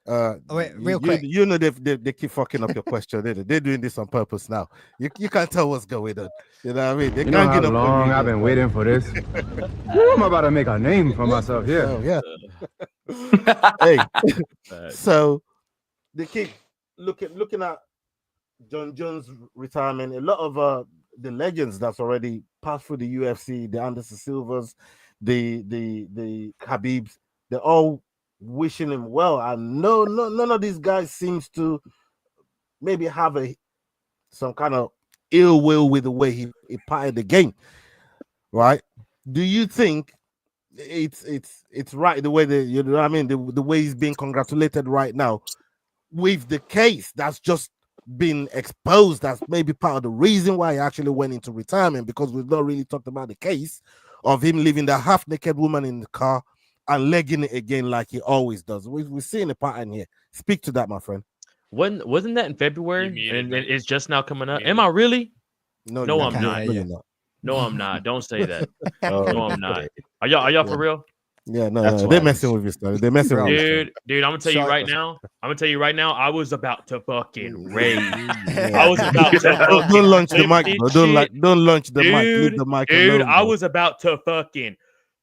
Wait, real quick. You know they keep fucking up your question. They're doing this on purpose now. You can't tell what's going on. You know what I mean? They can't get up. Long I've been waiting for this. I'm about to make a name for myself here. Oh, yeah. Hey, so they keep looking at John Jones' retirement. A lot of the legends that's already passed through the UFC, the Anderson Silvas, the Khabibs, they're all wishing him well. And none of these guys seems to maybe have some kind of ill will with the way he parted the game, right? Do you think it's right the way you know what I mean, the way he's being congratulated right now, with the case that's just been exposed, that's maybe part of the reason why he actually went into retirement? Because we've not really talked about the case of him leaving the half-naked woman in the car and legging it again like he always does. We're seeing a pattern here. Speak to that, my friend. Wasn't that in February? And it's just now coming up. Am I really? No, I'm not. No, I'm not. Don't say that. No, I'm not. Are y'all for real? Yeah, no. They're messing with you, Sterling. They're messing with you. Dude, I'm gonna tell you right now. I was about to fucking rage. I was about to. Don't launch the mic, bro. Don't launch the mic. Leave the mic alone, I was about to fucking.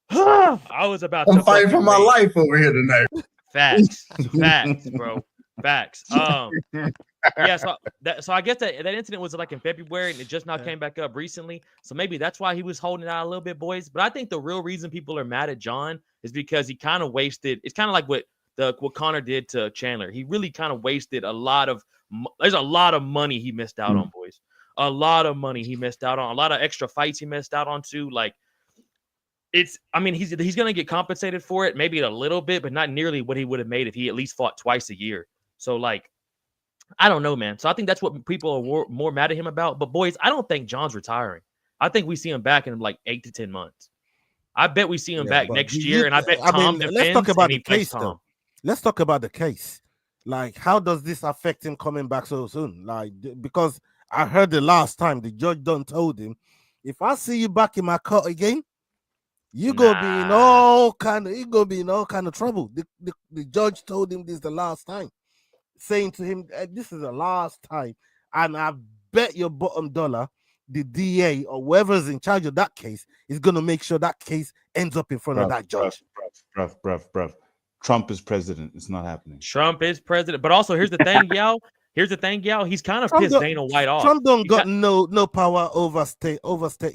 I'm fighting for my life over here tonight. Facts, bro. Facts. Yeah. So I guess that incident was like in February, and it just now came back up recently. So maybe that's why he was holding out a little bit, boys. But I think the real reason people are mad at John is because he kind of wasted. It's kind of like what Connor did to Chandler. He really kind of wasted a lot of. There's a lot of money he missed out on, boys. A lot of money he missed out on. A lot of extra fights he missed out on too. Like. I mean, he's going to get compensated for it, maybe a little bit, but not nearly what he would have made if he at least fought twice a year. So, like, I don't know, man. So I think that's what people are more mad at him about. But, boys, I don't think John's retiring. I think we see him back in like 8 to 10 months. I bet we see him back next year, and I bet Tom defends. Let's talk about the case, Tom. though. Let's talk about the case. Like, how does this affect him coming back so soon? Like, because I heard the last time the judge told him, if I see you back in my court again, you're gonna be in all kind of trouble. The judge told him this the last time, saying to him, this is the last time, and I bet your bottom dollar the DA or whoever's in charge of that case is gonna make sure that case ends up in front of that judge. Bruv. Trump is president. It's not happening. Trump is president. But also, here's the thing, y'all. He's kind of pissed Dana White off. Trump don't got no power over state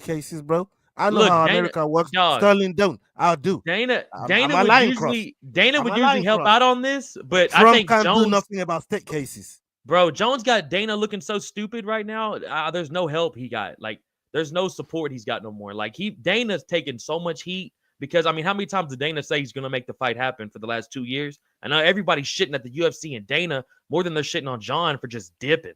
cases, bro. I know how America works. Sterling don't. I'll do. Dana would usually help out on this, but Trump I think can't Jones, do nothing about state cases. Bro, Jones got Dana looking so stupid right now. There's no help he got. Like, there's no support he's got no more. Like, Dana's taking so much heat because, I mean, how many times did Dana say he's going to make the fight happen for the last 2 years? I know everybody's shitting at the UFC and Dana more than they're shitting on John for just dipping.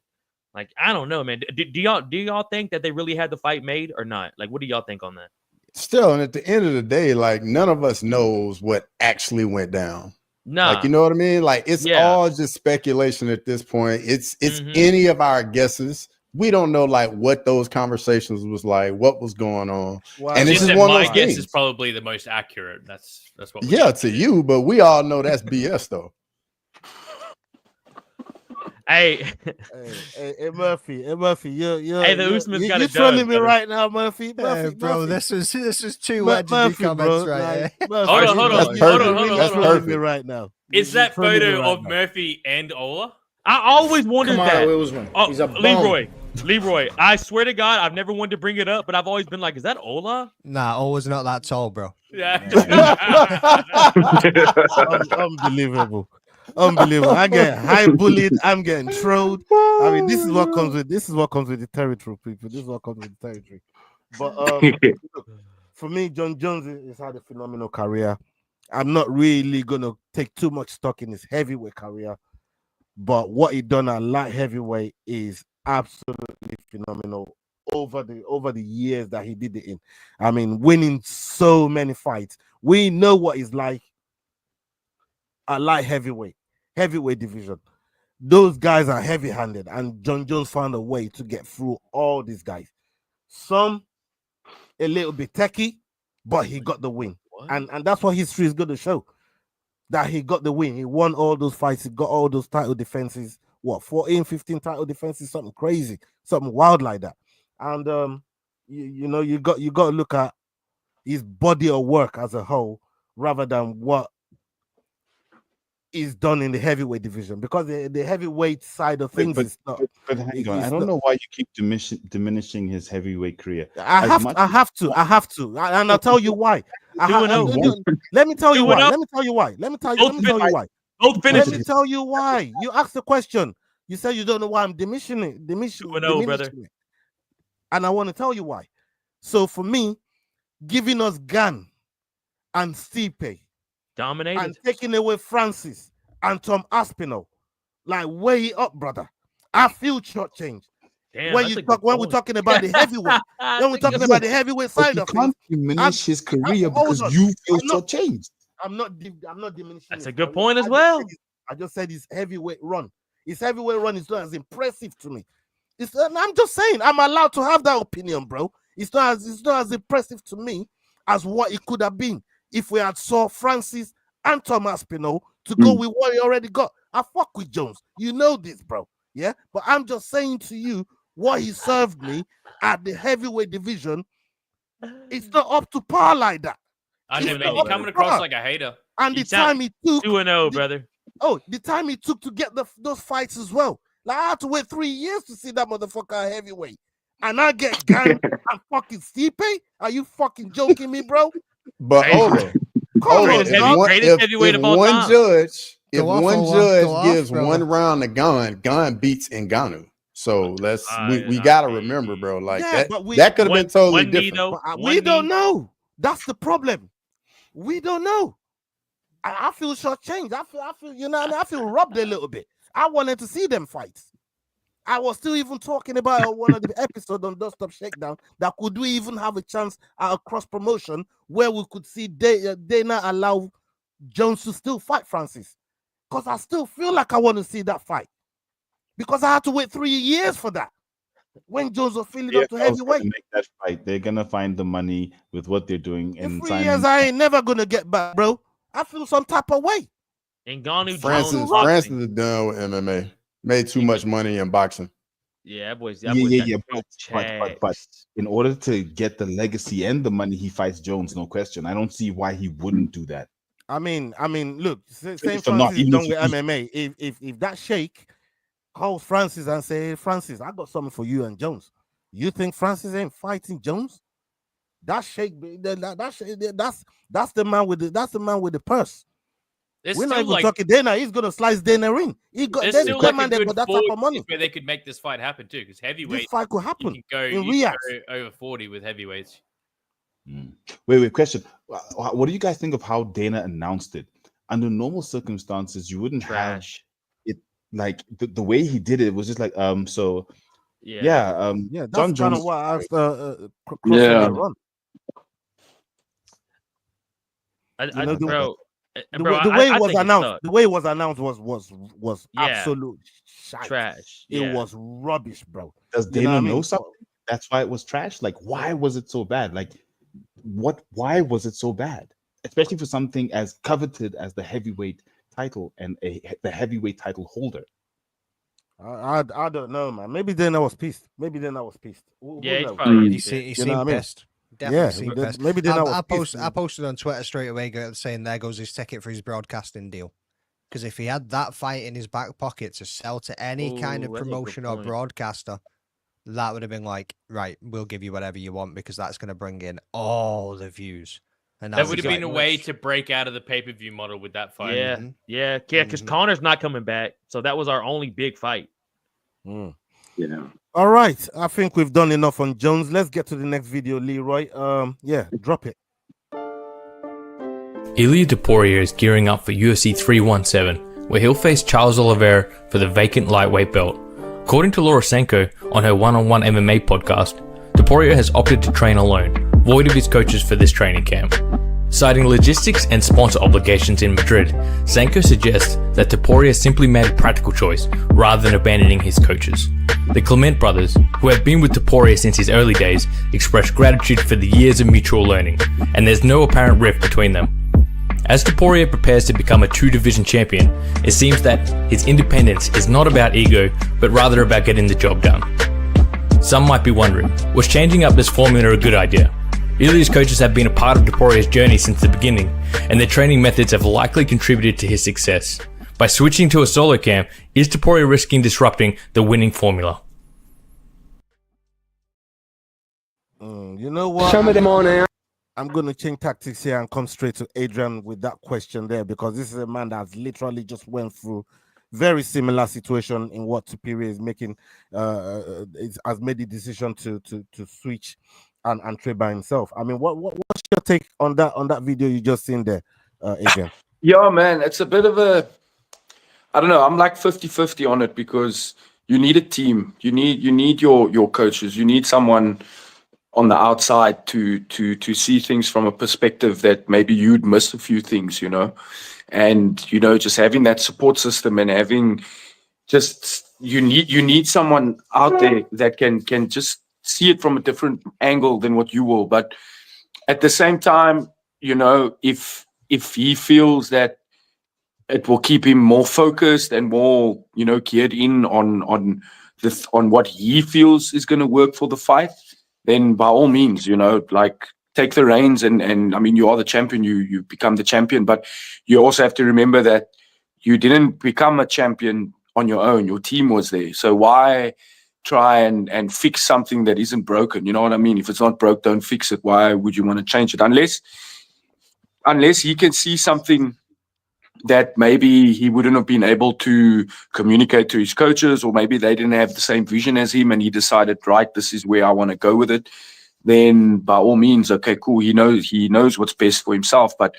Like, I don't know, man. Do y'all think that they really had the fight made or not? Like, what do y'all think on that? Still, and at the end of the day, like, none of us knows what actually went down. Nah. Like, you know what I mean? Like, it's all just speculation at this point. It's any of our guesses. We don't know like what those conversations was like, what was going on. Wow. And it's just one of my those guess things. is probably the most accurate. That's what. Yeah, to you, but we all know that's BS though. Hey, Murphy, you're hey, the Usman's got you're it trolling done, me brother. right now, Murphy. Bro, this was two Murphy, comments bro, right like, here. Murphy, Hold on. That's Trolling perfect. me right now. Is You're that trolling me photo right of now. Murphy and Ola? I always wondered Come on, that. Usman. Oh, He's a bum. Leroy. I swear to God, I've never wanted to bring it up, but I've always been like, is that Ola? Nah, always not that tall, bro. Yeah. Unbelievable. I get high bullied. I'm getting trolled. I mean, this is what comes with the territory, people. This is what comes with the territory. But look, for me, John Jones has had a phenomenal career. I'm not really gonna take too much stock in his heavyweight career, but what he done at light heavyweight is absolutely phenomenal over the years that he did it in. I mean, winning so many fights. We know what it's like at light heavyweight division. Those guys are heavy-handed, and John Jones found a way to get through all these guys. Some a little bit techie, but he got the win. And that's what history is going to show. That he got the win. He won all those fights. He got all those title defenses. 14, 15 title defenses, something crazy, something wild like that. And you got to look at his body of work as a whole rather than what is done in the heavyweight division, because the heavyweight side of things is not. But hang on, I don't know why you keep diminishing his heavyweight career. I have to, and I'll tell you why. Let me tell you why. Let me tell you why. You asked the question. You said you don't know why I'm diminishing brother. it. And I want to tell you why. So for me, giving us Gan and Stipe dominated and taking away Francis and Tom Aspinall, like way up, brother. I feel shortchanged. When we're talking about the heavyweight, about the heavyweight side of things, you can't diminish his career because you feel shortchanged. I'm not diminishing. That's a good point as well. I just said his heavyweight run. His heavyweight run is not as impressive to me. I'm just saying, I'm allowed to have that opinion, bro. It's not as impressive to me as what it could have been if we had saw Francis and Tom Aspinall to go with what he already got. I fuck with Jones. You know this, bro. Yeah? But I'm just saying to you, what he served me at the heavyweight division, it's not up to par like that. I know, man. You're coming across like a hater. And the time he took 2-0, brother. Oh, the time he took to get those fights as well. Like, I had to wait 3 years to see that motherfucker heavyweight. And I get Gang and fucking Stipe? Are you fucking joking me, bro? But hold on. If one judge gives one round to Gun beats Ngannou. So we gotta remember, bro. Like that could have been totally different. We don't know. That's the problem. We don't know. I feel shortchanged. I feel I feel robbed a little bit. I wanted to see them fights. I was still even talking about one of the episodes on Dust Up Shakedown that could we even have a chance at a cross promotion where we could see Dana allow Jones to still fight Francis. Because I still feel like I want to see that fight. Because I had to wait 3 years for that. When Jones was feeling up to heavyweight. Make that fight. They're gonna find the money with what they're doing. In 3 years, I ain't never gonna get back, bro. I feel some type of way. Ngannou, Francis is done with MMA. Made too much money in boxing. Yeah, that boy's But in order to get the legacy and the money, he fights Jones, no question. I don't see why he wouldn't do that. I mean, look, same Francis is done with MMA. If that Sheikh calls Francis and say, hey, Francis, I got something for you and Jones. You think Francis ain't fighting Jones? That Sheikh, that's the man with the purse. We're not even talking Dana. He's gonna slice Dana in. There's still like a good that type of money where they could make this fight happen too, because heavyweight this fight could happen. You can go over 40 with heavyweights. Wait. Question: what do you guys think of how Dana announced it? Under normal circumstances, you wouldn't have it like the way he did it was just like So that's John Jones. Kind of what I bro. The way it was announced, was absolute shite. Trash. It was rubbish, bro. Does Dana know something? That's why it was trash. Like, why was it so bad? Like, why was it so bad? Especially for something as coveted as the heavyweight title and the heavyweight title holder. I don't know, man. Maybe Dana was pissed. Yeah, he's probably he seemed pissed. Definitely seemed pissed. Maybe Dana was pissed. I posted on Twitter straight away saying there goes his ticket for his broadcasting deal. Because if he had that fight in his back pocket to sell to any kind of promotion or broadcaster, that would have been like, right, we'll give you whatever you want because that's going to bring in all the views. And that would have been a way to break out of the pay-per-view model with that fight. Yeah, because Connor's not coming back. So that was our only big fight. Yeah. All right. I think we've done enough on Jones. Let's get to the next video, Leroy. Drop it. Ilia Topuria is gearing up for UFC 317, where he'll face Charles Oliveira for the vacant lightweight belt. According to Laura Sanko on her One MMA Podcast, Topuria has opted to train alone, void of his coaches for this training camp. Citing logistics and sponsor obligations in Madrid, Sanko suggests that Topuria simply made a practical choice rather than abandoning his coaches. The Clement brothers, who have been with Topuria since his early days, express gratitude for the years of mutual learning, and there's no apparent rift between them. As Topuria prepares to become a two-division champion, it seems that his independence is not about ego, but rather about getting the job done. Some might be wondering, was changing up this formula a good idea? Ilia's coaches have been a part of Topuria's journey since the beginning, and their training methods have likely contributed to his success. By switching to a solo camp, is Topuria risking disrupting the winning formula? You know what? Show me the money. I'm going to change tactics here and come straight to Adrian with that question there, because this is a man that's literally just went through very similar situation in what Topuria is making. Has made the decision to switch and trade by himself. I mean, what's your take on that video you just seen there, Adrian? Yeah, man, it's a bit of a, I don't know, I'm like 50-50 on it, because you need a team. You need your coaches. You need someone on the outside to see things from a perspective that maybe you'd miss a few things, and just having that support system and having just you need someone out there that can just see it from a different angle than what you will. But at the same time, if he feels that it will keep him more focused and more geared in on what he feels is going to work for the fight, then by all means, take the reins and I mean, you are the champion, you become the champion, but you also have to remember that you didn't become a champion on your own. Your team was there. So why try and fix something that isn't broken? You know what I mean? If it's not broke, don't fix it. Why would you want to change it? Unless he can see something that maybe he wouldn't have been able to communicate to his coaches, or maybe they didn't have the same vision as him and he decided, right, this is where I want to go with it, then by all means, okay, cool. He knows what's best for himself. But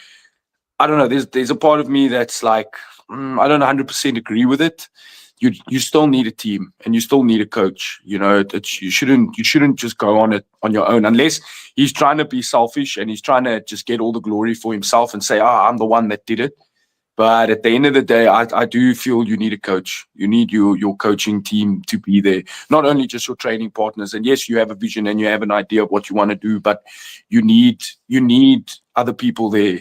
I don't know, there's a part of me that's like, I don't 100% agree with it. You still need a team and you still need a coach. You shouldn't just go on it on your own, unless he's trying to be selfish and he's trying to just get all the glory for himself and say, I'm the one that did it. But at the end of the day, I do feel you need a coach. You need your coaching team to be there, not only just your training partners. And yes, you have a vision and you have an idea of what you want to do, but you need other people there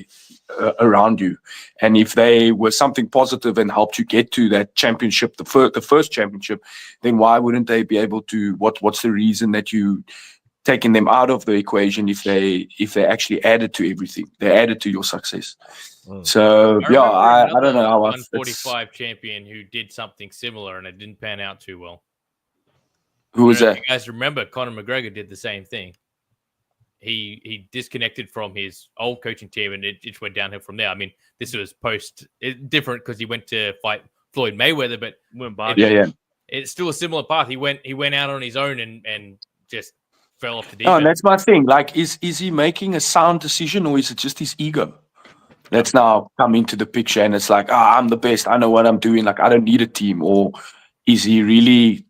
around you. And if they were something positive and helped you get to that championship, the first championship, then why wouldn't they be able to? What's the reason that you taking them out of the equation if they actually added to everything? They added to your success. So I don't know how 145 champion who did something similar and it didn't pan out too well. Who was that? You guys remember Conor McGregor did the same thing. He disconnected from his old coaching team and it just went downhill from there. I mean, this was different because he went to fight Floyd Mayweather, but it's still a similar path. He went out on his own and just fell off the deep end. And that's my thing. Like, is he making a sound decision, or is it just his ego that's now come into the picture? And it's like, I'm the best. I know what I'm doing. Like, I don't need a team. Or has he really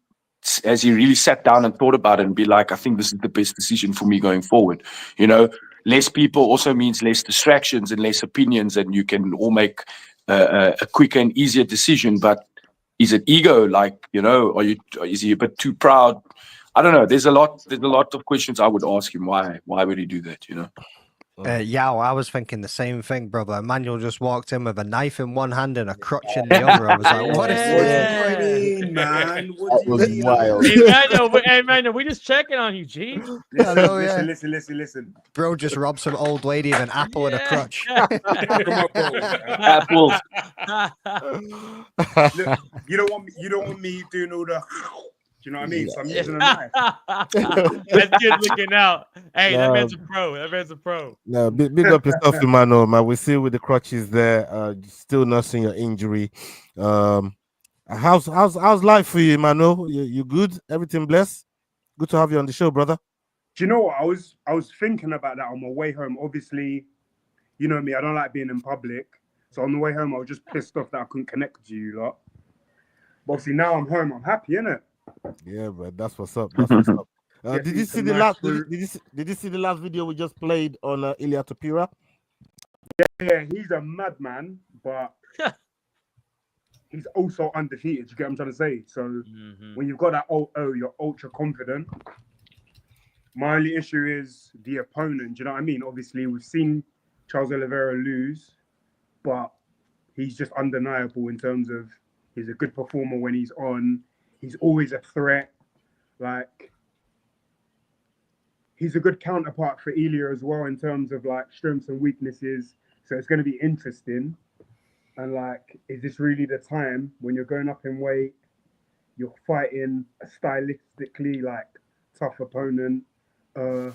sat down and thought about it and be like, I think this is the best decision for me going forward? less people also means less distractions and less opinions, and you can all make a quicker and easier decision. But is it ego? Like, you know, is he a bit too proud? I don't know. There's a lot of questions I would ask him. Why would he do that? You know. Yao, I was thinking the same thing, brother. Emmanuel just walked in with a knife in one hand and a crutch in the other. I was like, what is this? Man, That was wild. Hey, Emmanuel, we just checking on you, G. Listen. Bro just robbed some old lady of an apple and a crutch. Apples. Look, you don't want me doing all the. Do you know what I mean? So I'm using a knife. That kid's looking out. Hey, that man's a pro. That man's a pro. No, big up yourself, Emmanuel, man. We see with the crutches there, still nursing your injury. How's life for you, Emmanuel? You good? Everything blessed? Good to have you on the show, brother. Do you know what? I was thinking about that on my way home. Obviously, you know me, I don't like being in public. So on the way home, I was just pissed off that I couldn't connect with you lot. But obviously now I'm home, I'm happy, innit? Yeah, but that's what's up. That's what's up. Yeah, did you see the last? Did you see the last video we just played on Ilia Topuria? Yeah, he's a madman, but he's also undefeated. You get what I'm trying to say? So when you've got that you're ultra confident. My only issue is the opponent. Do you know what I mean? Obviously, we've seen Charles Oliveira lose, but he's just undeniable in terms of he's a good performer when he's on. He's always a threat. Like, he's a good counterpart for Ilia as well in terms of like strengths and weaknesses. So it's going to be interesting. And like, is this really the time when you're going up in weight, you're fighting a stylistically like tough opponent, a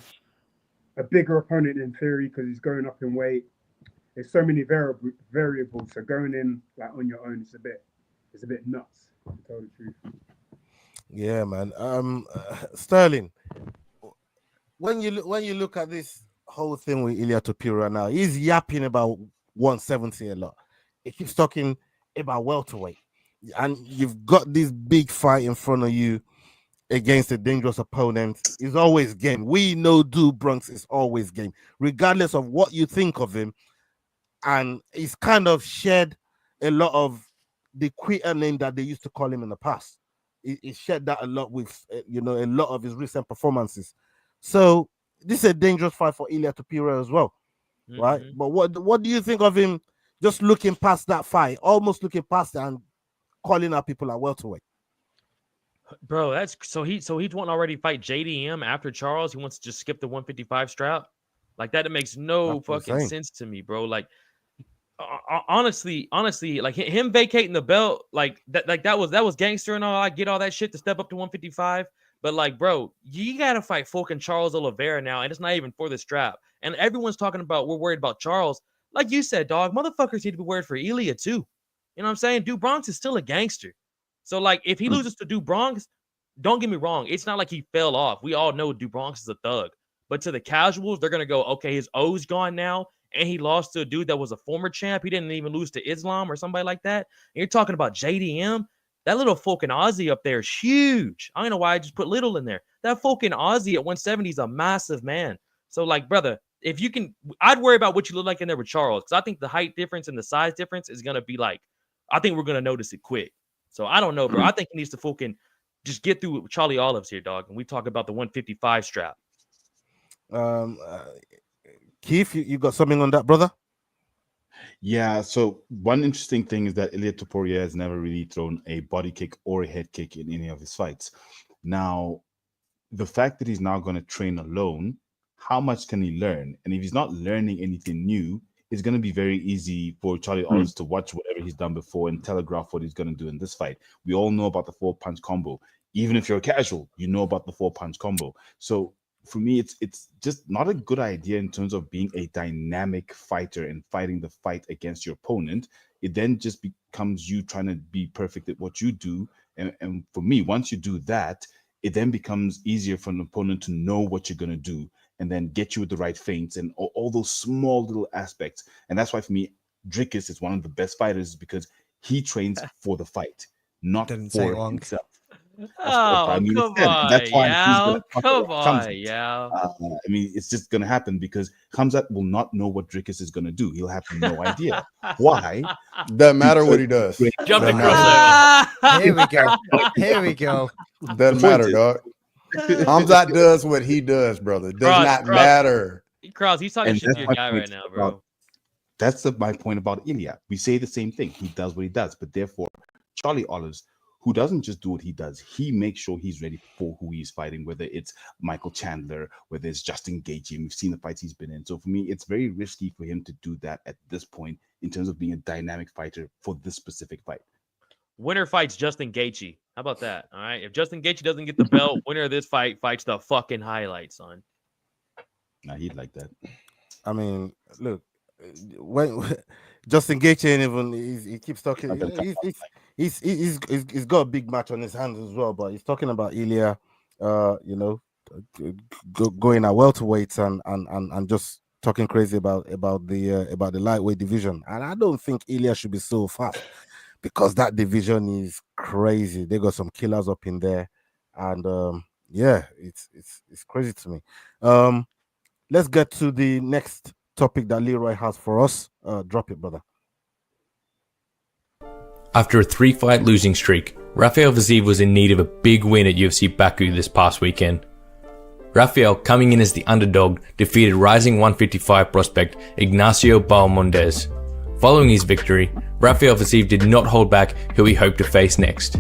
bigger opponent in theory because he's going up in weight. There's so many variables. So going in like on your own, it's a bit nuts, to tell the truth. Yeah, man. Sterling, when you look at this whole thing with Ilia Topuria now, he's yapping about 170 a lot. He keeps talking about welterweight, and you've got this big fight in front of you against a dangerous opponent. He's always game. We know Do Bronx is always game, regardless of what you think of him. And he's kind of shared a lot of the quitter name that they used to call him in the past. He shared that a lot with, a lot of his recent performances. So this is a dangerous fight for Ilia Topuria as well, right? But what do you think of him just looking past that fight, almost looking past it and calling out people at welterweight? Bro, that's so he's wanting to already fight JDM after Charles. He wants to just skip the 155 strap. Like that, it makes no fucking sense to me, bro. Like honestly, like him vacating the belt, like that was gangster and all. I get all that shit to step up to 155, but like, bro, you gotta fight fucking Charles Oliveira now, and it's not even for the strap. And everyone's talking about we're worried about Charles. Like you said, dog, motherfuckers need to be worried for Ilia too. You know what I'm saying? Dude Bronx is still a gangster. So like, if he loses to Dude Bronx, don't get me wrong, it's not like he fell off. We all know Dude Bronx is a thug, but to the casuals, they're gonna go, okay, his O's gone now. And he lost to a dude that was a former champ. He didn't even lose to Islam or somebody like that. And you're talking about JDM. That little fucking Aussie up there is huge. I don't know why I just put little in there. That fucking Aussie at 170 is a massive man. So, like, brother, if you can, I'd worry about what you look like in there with Charles. Because I think the height difference and the size difference is going to be like, I think we're going to notice it quick. So, I don't know, bro. I think he needs to fucking just get through Charlie Olives here, dog. And we talk about the 155 strap. Keith, you got something on that, brother? Yeah, so one interesting thing is that Ilia Topuria has never really thrown a body kick or a head kick in any of his fights. Now, the fact that he's now going to train alone, how much can he learn? And if he's not learning anything new, it's going to be very easy for Charlie Olives to watch whatever he's done before and telegraph what he's going to do in this fight. We all know about the 4-punch combo. Even if you're a casual, you know about the 4-punch combo. So for me, it's just not a good idea in terms of being a dynamic fighter and fighting the fight against your opponent. It then just becomes you trying to be perfect at what you do. And for me, once you do that, it then becomes easier for an opponent to know what you're going to do and then get you with the right feints and all those small little aspects. And that's why for me, Drickus is one of the best fighters because he trains for the fight, not for himself. Prime Minister come said. on, That's why he's Yao. gonna come Come with on, Khamzat. Yao. I mean, it's just gonna happen because Khamzat will not know what Drickus is gonna do. He'll have no idea. Why? Doesn't matter what he does. Jump the Doesn't matter. crossover. Here we go. Here we go. Doesn't matter, dog. Hamzat does what he does, brother. Does not matter. Cross, he's talking And shit to that's your my guy point right now, bro. about- That's my point about Ilia. We say the same thing. He does what he does, but therefore, Charlie Olives, who doesn't just do what he does, he makes sure he's ready for who he's fighting, whether it's Michael Chandler, whether it's Justin Gaethje. We've seen the fights he's been in. So for me, it's very risky for him to do that at this point in terms of being a dynamic fighter for this specific fight. Winner fights Justin Gaethje. How about that? All right. If Justin Gaethje doesn't get the belt, winner of this fight fights the fucking highlights, son. Nah, he'd like that. I mean, look, when Justin Gaethje ain't even he keeps talking. He's got a big match on his hands as well, but he's talking about Ilia, going at welterweights and just talking crazy about the lightweight division. And I don't think Ilia should be so fast because that division is crazy. They got some killers up in there, and it's crazy to me. Let's get to the next topic that Leroy has for us. Drop it, brother. After a 3-fight losing streak, Rafael Fiziev was in need of a big win at UFC Baku this past weekend. Rafael, coming in as the underdog, defeated rising 155 prospect Ignacio Bahamondes. Following his victory, Rafael Fiziev did not hold back who he hoped to face next.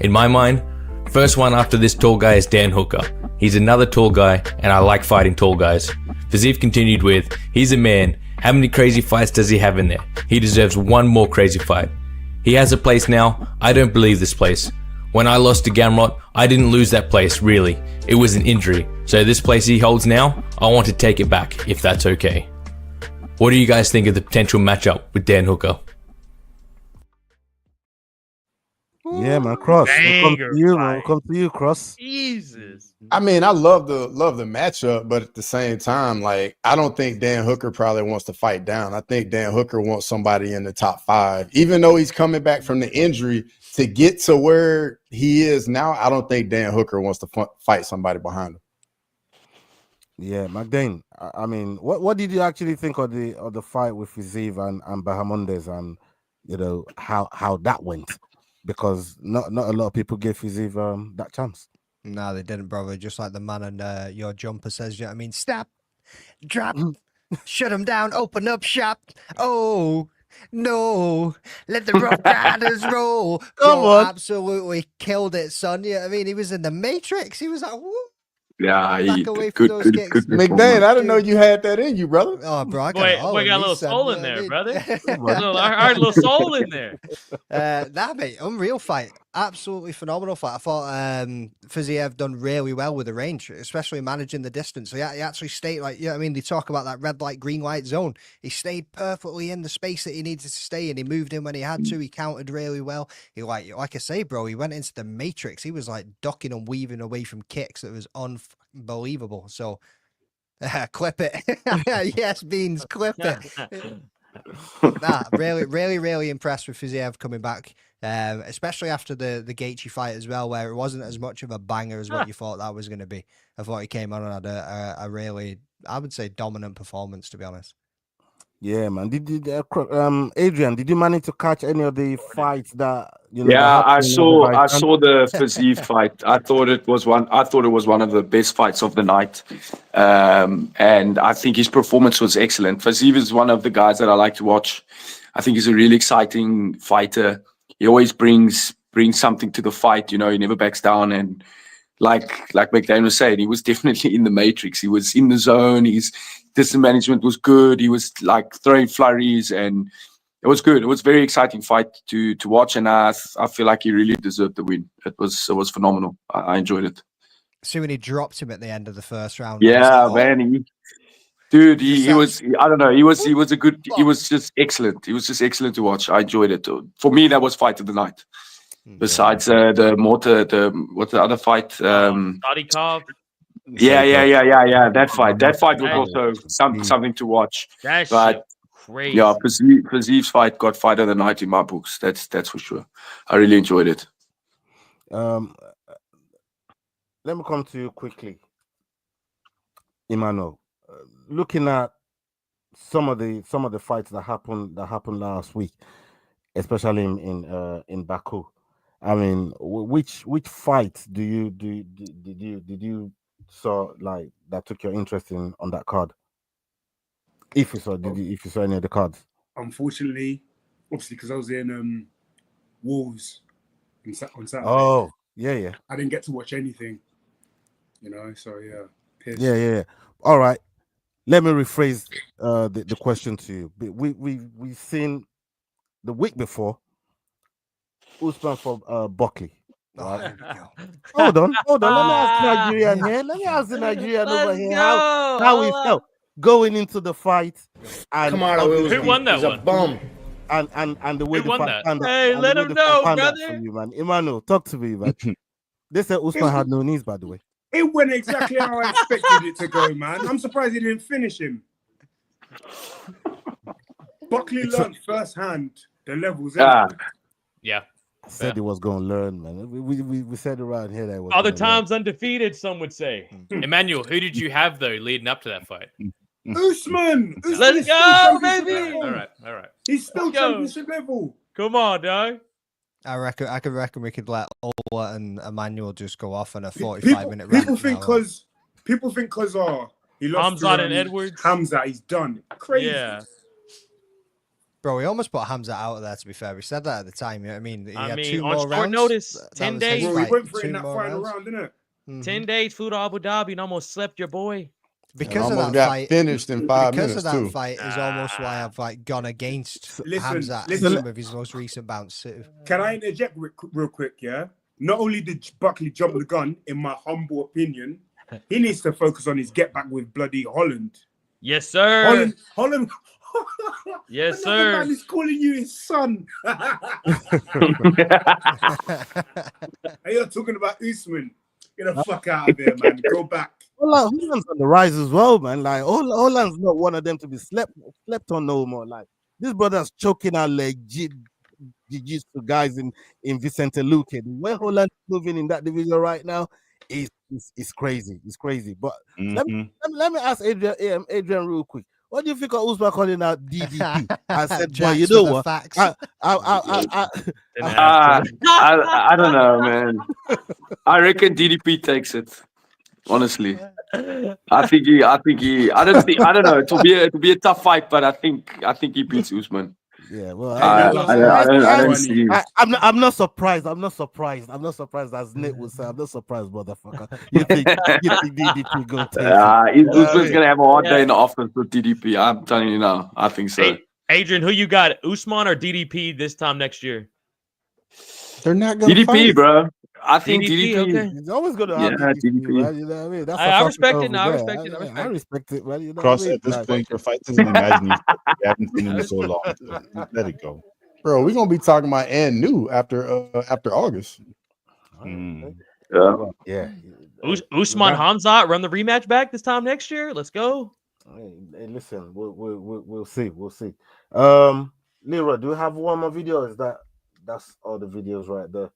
In my mind, first one after this tall guy is Dan Hooker. He's another tall guy, and I like fighting tall guys. Fiziev continued with, he's a man. How many crazy fights does he have in there? He deserves one more crazy fight. He has a place now. I don't believe this place. When I lost to Gamrot, I didn't lose that place, really. It was an injury. So this place he holds now, I want to take it back, if that's okay. What do you guys think of the potential matchup with Dan Hooker? Yeah, man, Cross. We'll come to you, Cross. Jesus. I mean, I love the matchup, but at the same time, like, I don't think Dan Hooker probably wants to fight down. I think Dan Hooker wants somebody in the top 5. Even though he's coming back from the injury, to get to where he is now, I don't think Dan Hooker wants to fight somebody behind him. Yeah, McDane. I mean, what did you actually think of the fight with Fiziev and Bahamondes, and how that went? Because not a lot of people gave Fiziev that chance. No, they didn't, brother. Just like the man in your jumper says, you know what I mean? Stop, drop, shut him down, open up shop. Oh, no, let the Rough Riders roll. Come on. Absolutely killed it, son. Yeah, I mean, he was in the Matrix. He was like, whoop. Yeah, good. McDane, I didn't know you had that in you, brother. Oh, bro, I got a little soul in there, brother. Our little soul in there. That mate, unreal fight, absolutely phenomenal fight. I thought Fiziev done really well with the range, especially managing the distance. So he actually stayed, like, I mean, they talk about that red light, green light zone. He stayed perfectly in the space that he needed to stay in. He moved in when he had to. He countered really well. He like I say, bro, he went into the Matrix. He was like ducking and weaving away from kicks that was unbelievable. So clip it. Yes, Beans, clip it. Really impressed with Fiziev coming back, especially after the Gaethje fight as well, where it wasn't as much of a banger as what you thought that was going to be. I thought he came on and had a really, I would say, dominant performance, to be honest. Yeah, man. Adrian, did you manage to catch any of the fights that Yeah, I saw the Fiziev fight. I thought it was one of the best fights of the night, and I think his performance was excellent. Fiziev is one of the guys that I like to watch. I think he's a really exciting fighter. He always brings something to the fight. He never backs down, and like McDane was saying, he was definitely in the Matrix. He was in the zone. His distance management was good. He was like throwing flurries, and it was good. It was a very exciting fight to watch, and I feel like he really deserved the win. It was phenomenal. I enjoyed it. See when he dropped him at the end of the first round. Yeah, man. He was. I don't know. He was just excellent. He was just excellent to watch. I enjoyed it. For me, that was fight of the night. Besides what's the other fight? Sadikov. Yeah. That fight was also something to watch. But crazy. Yeah, Fiziev's fight got fight of the night in my books. That's for sure. I really enjoyed it. let me come to you quickly, Emmanuel. Looking at some of the fights that happened last week, especially in Baku. I mean, which fight did you saw like that took your interest in on that card? If you saw any of the cards? Unfortunately, obviously, because I was in Wolves on Saturday. Oh, yeah. I didn't get to watch anything, So yeah, pissed. Yeah. All right. Let me rephrase the question to you. We've seen the week before Usman for Buckley. Right? Hold on. Let me ask Nigerian here. Let me ask the Nigerian over here how he felt going into the fight. And Come on, who won that one? Bomb. And the way Who won that? Hey, let him know, brother. For you, man. Emmanuel, talk to me, man. They said Usman had no knees, by the way. It went exactly how I expected it to go, man. I'm surprised he didn't finish him. Buckley learned firsthand the levels. Yeah. I said he was going to learn, man. We said around here that it was Other times undefeated, some would say. Emmanuel, who did you have though leading up to that fight? Usman. Let's go, baby. All right. He's still championship level. Come on, dog. I reckon we could let Ola and Emmanuel just go off on a 45-minute rant. People think because he lost Hamzat and Edwards. Hamzat, he's done. Crazy. Yeah. Bro, we almost put Hamzat out of there, to be fair. We said that at the time. You know what I mean? He had two on more short rounds. notice, That 10 was days. his Bro, he fight, went for it two in that more final rounds. round, didn't it? 10 days, flew to Abu Dhabi and almost slept your boy. Because of almost that got fight, finished in 5 because minutes of that too. fight is almost why I've gone against Hamzat listen. with his most recent bounce too. Can I interject real quick, yeah? Not only did Buckley jump the gun, in my humble opinion, he needs to focus on his get back with bloody Holland. Yes, sir. Holland. Yes, Another sir. man is calling you his son. Hey, you're talking about Usman. Get the fuck out of there, man. Go back. Holland's on the rise as well, man. Like Holland's not one of them to be slept on no more. Like this brother's choking out legit jiu-jitsu guys in Vicente Luque. Where Holland is moving in that division right now is crazy. It's crazy. But let me ask Adrian real quick. What do you think of Usman calling out DDP? I said, well, you know what? I don't know, man. I reckon DDP takes it. Honestly, I don't know. It'll be a tough fight, but I think he beats Usman. Yeah, well, I don't see. I'm not surprised. I'm not surprised. As Nick would say, I'm not surprised, motherfucker. You think DDP go take Usman's gonna have a hard day in the office with DDP. I'm telling you now. I think so. Hey, Adrian, who you got? Usman or DDP this time next year? They're not going to DDP, fight. bro. I think DDP. Okay. He's always going to have DDP. Right? You know what I mean? That's I respect it. I respect it, man. You know Cross what I mean? at this point, your fight doesn't imagine you haven't seen him in so long. So let it go. Bro, we're gonna be talking about and new after August. Yeah. Usman Hamzat run the rematch back this time next year. Let's go. Hey, listen, we'll see. Leroy, do you have one more video? Is that's all the videos right there?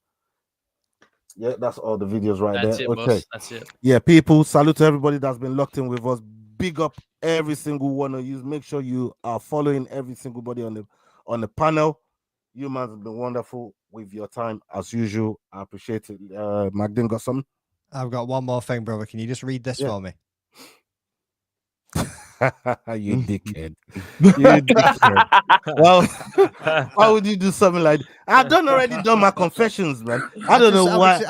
Yeah, that's all the videos right That's there. it, Okay. boss. That's it. Yeah, people, salute to everybody that's been locked in with us. Big up every single one of you. Make sure you are following every single body on the panel. You man have been wonderful with your time as usual. I appreciate it. Magdalene got something? I've got one more thing, brother. Can you just read this for me? You dickhead. Well, why would you do something like that? I've already done my confessions, man. I don't know why.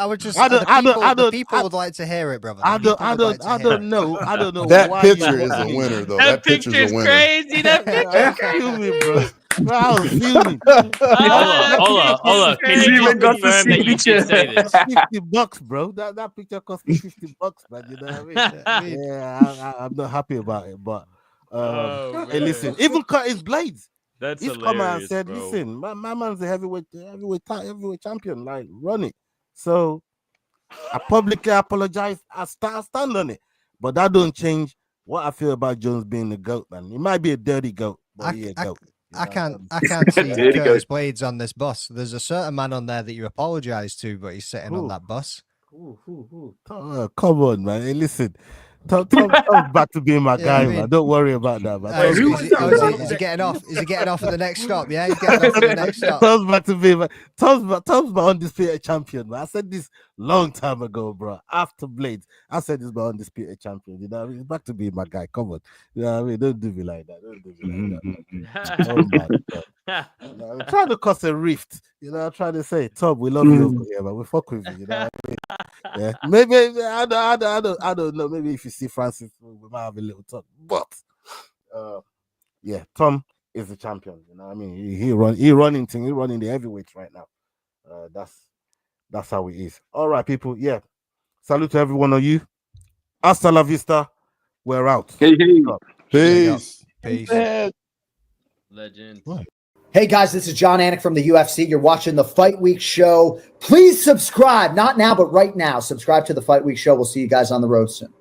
People would like to hear it, brother. I don't know. That why picture you is a winner, though. That picture's a winner. crazy. That picture's Kill me, bro. I was fuming. Hold on. Can you just confirm that you did say this? $50, bro. That picture cost me $50, man. You know what I mean? Yeah, I'm not happy about it, but hey, listen, even cut his blades. That's He's come out and hilarious, said, bro. listen, my man's a heavyweight champion, like run it. So I publicly apologize. I stand on it, but that don't change what I feel about Jones being the GOAT, man. He might be a dirty GOAT, but he a GOAT. I can't see Curtis Blades on this bus. There's a certain man on there that you apologize to, but he's sitting on that bus. Come on, man. Hey, listen. Tom's back to being my guy, man. Don't worry about that, man. Is he getting off? Is he getting off at the next stop? Yeah, he's getting off at the next stop. Tom's back to being Tom's my undisputed champion, man. I said this long time ago, bro. After Blades, I said this my undisputed champion. You know what I mean? He's back to being my guy. Come on. You know what I mean? Don't do me like that. Don't do me like that. Oh my God. You know, I'm trying to cause a rift. You know, I'm trying to say, Tom, we love you over here, but we fuck with you. You know what I mean? Yeah, maybe I don't know. Maybe if you see Francis, we might have a little talk. But yeah, Tom is the champion. You know what I mean? He running the heavyweights right now. That's how it is. All right, people. Yeah, salute to every one of you. Hasta la vista. We're out. Peace. Legend. What? Hey guys, this is John Anik from the UFC. You're watching the Fight Week Show. Please subscribe. Not now, but right now. Subscribe to the Fight Week Show. We'll see you guys on the road soon.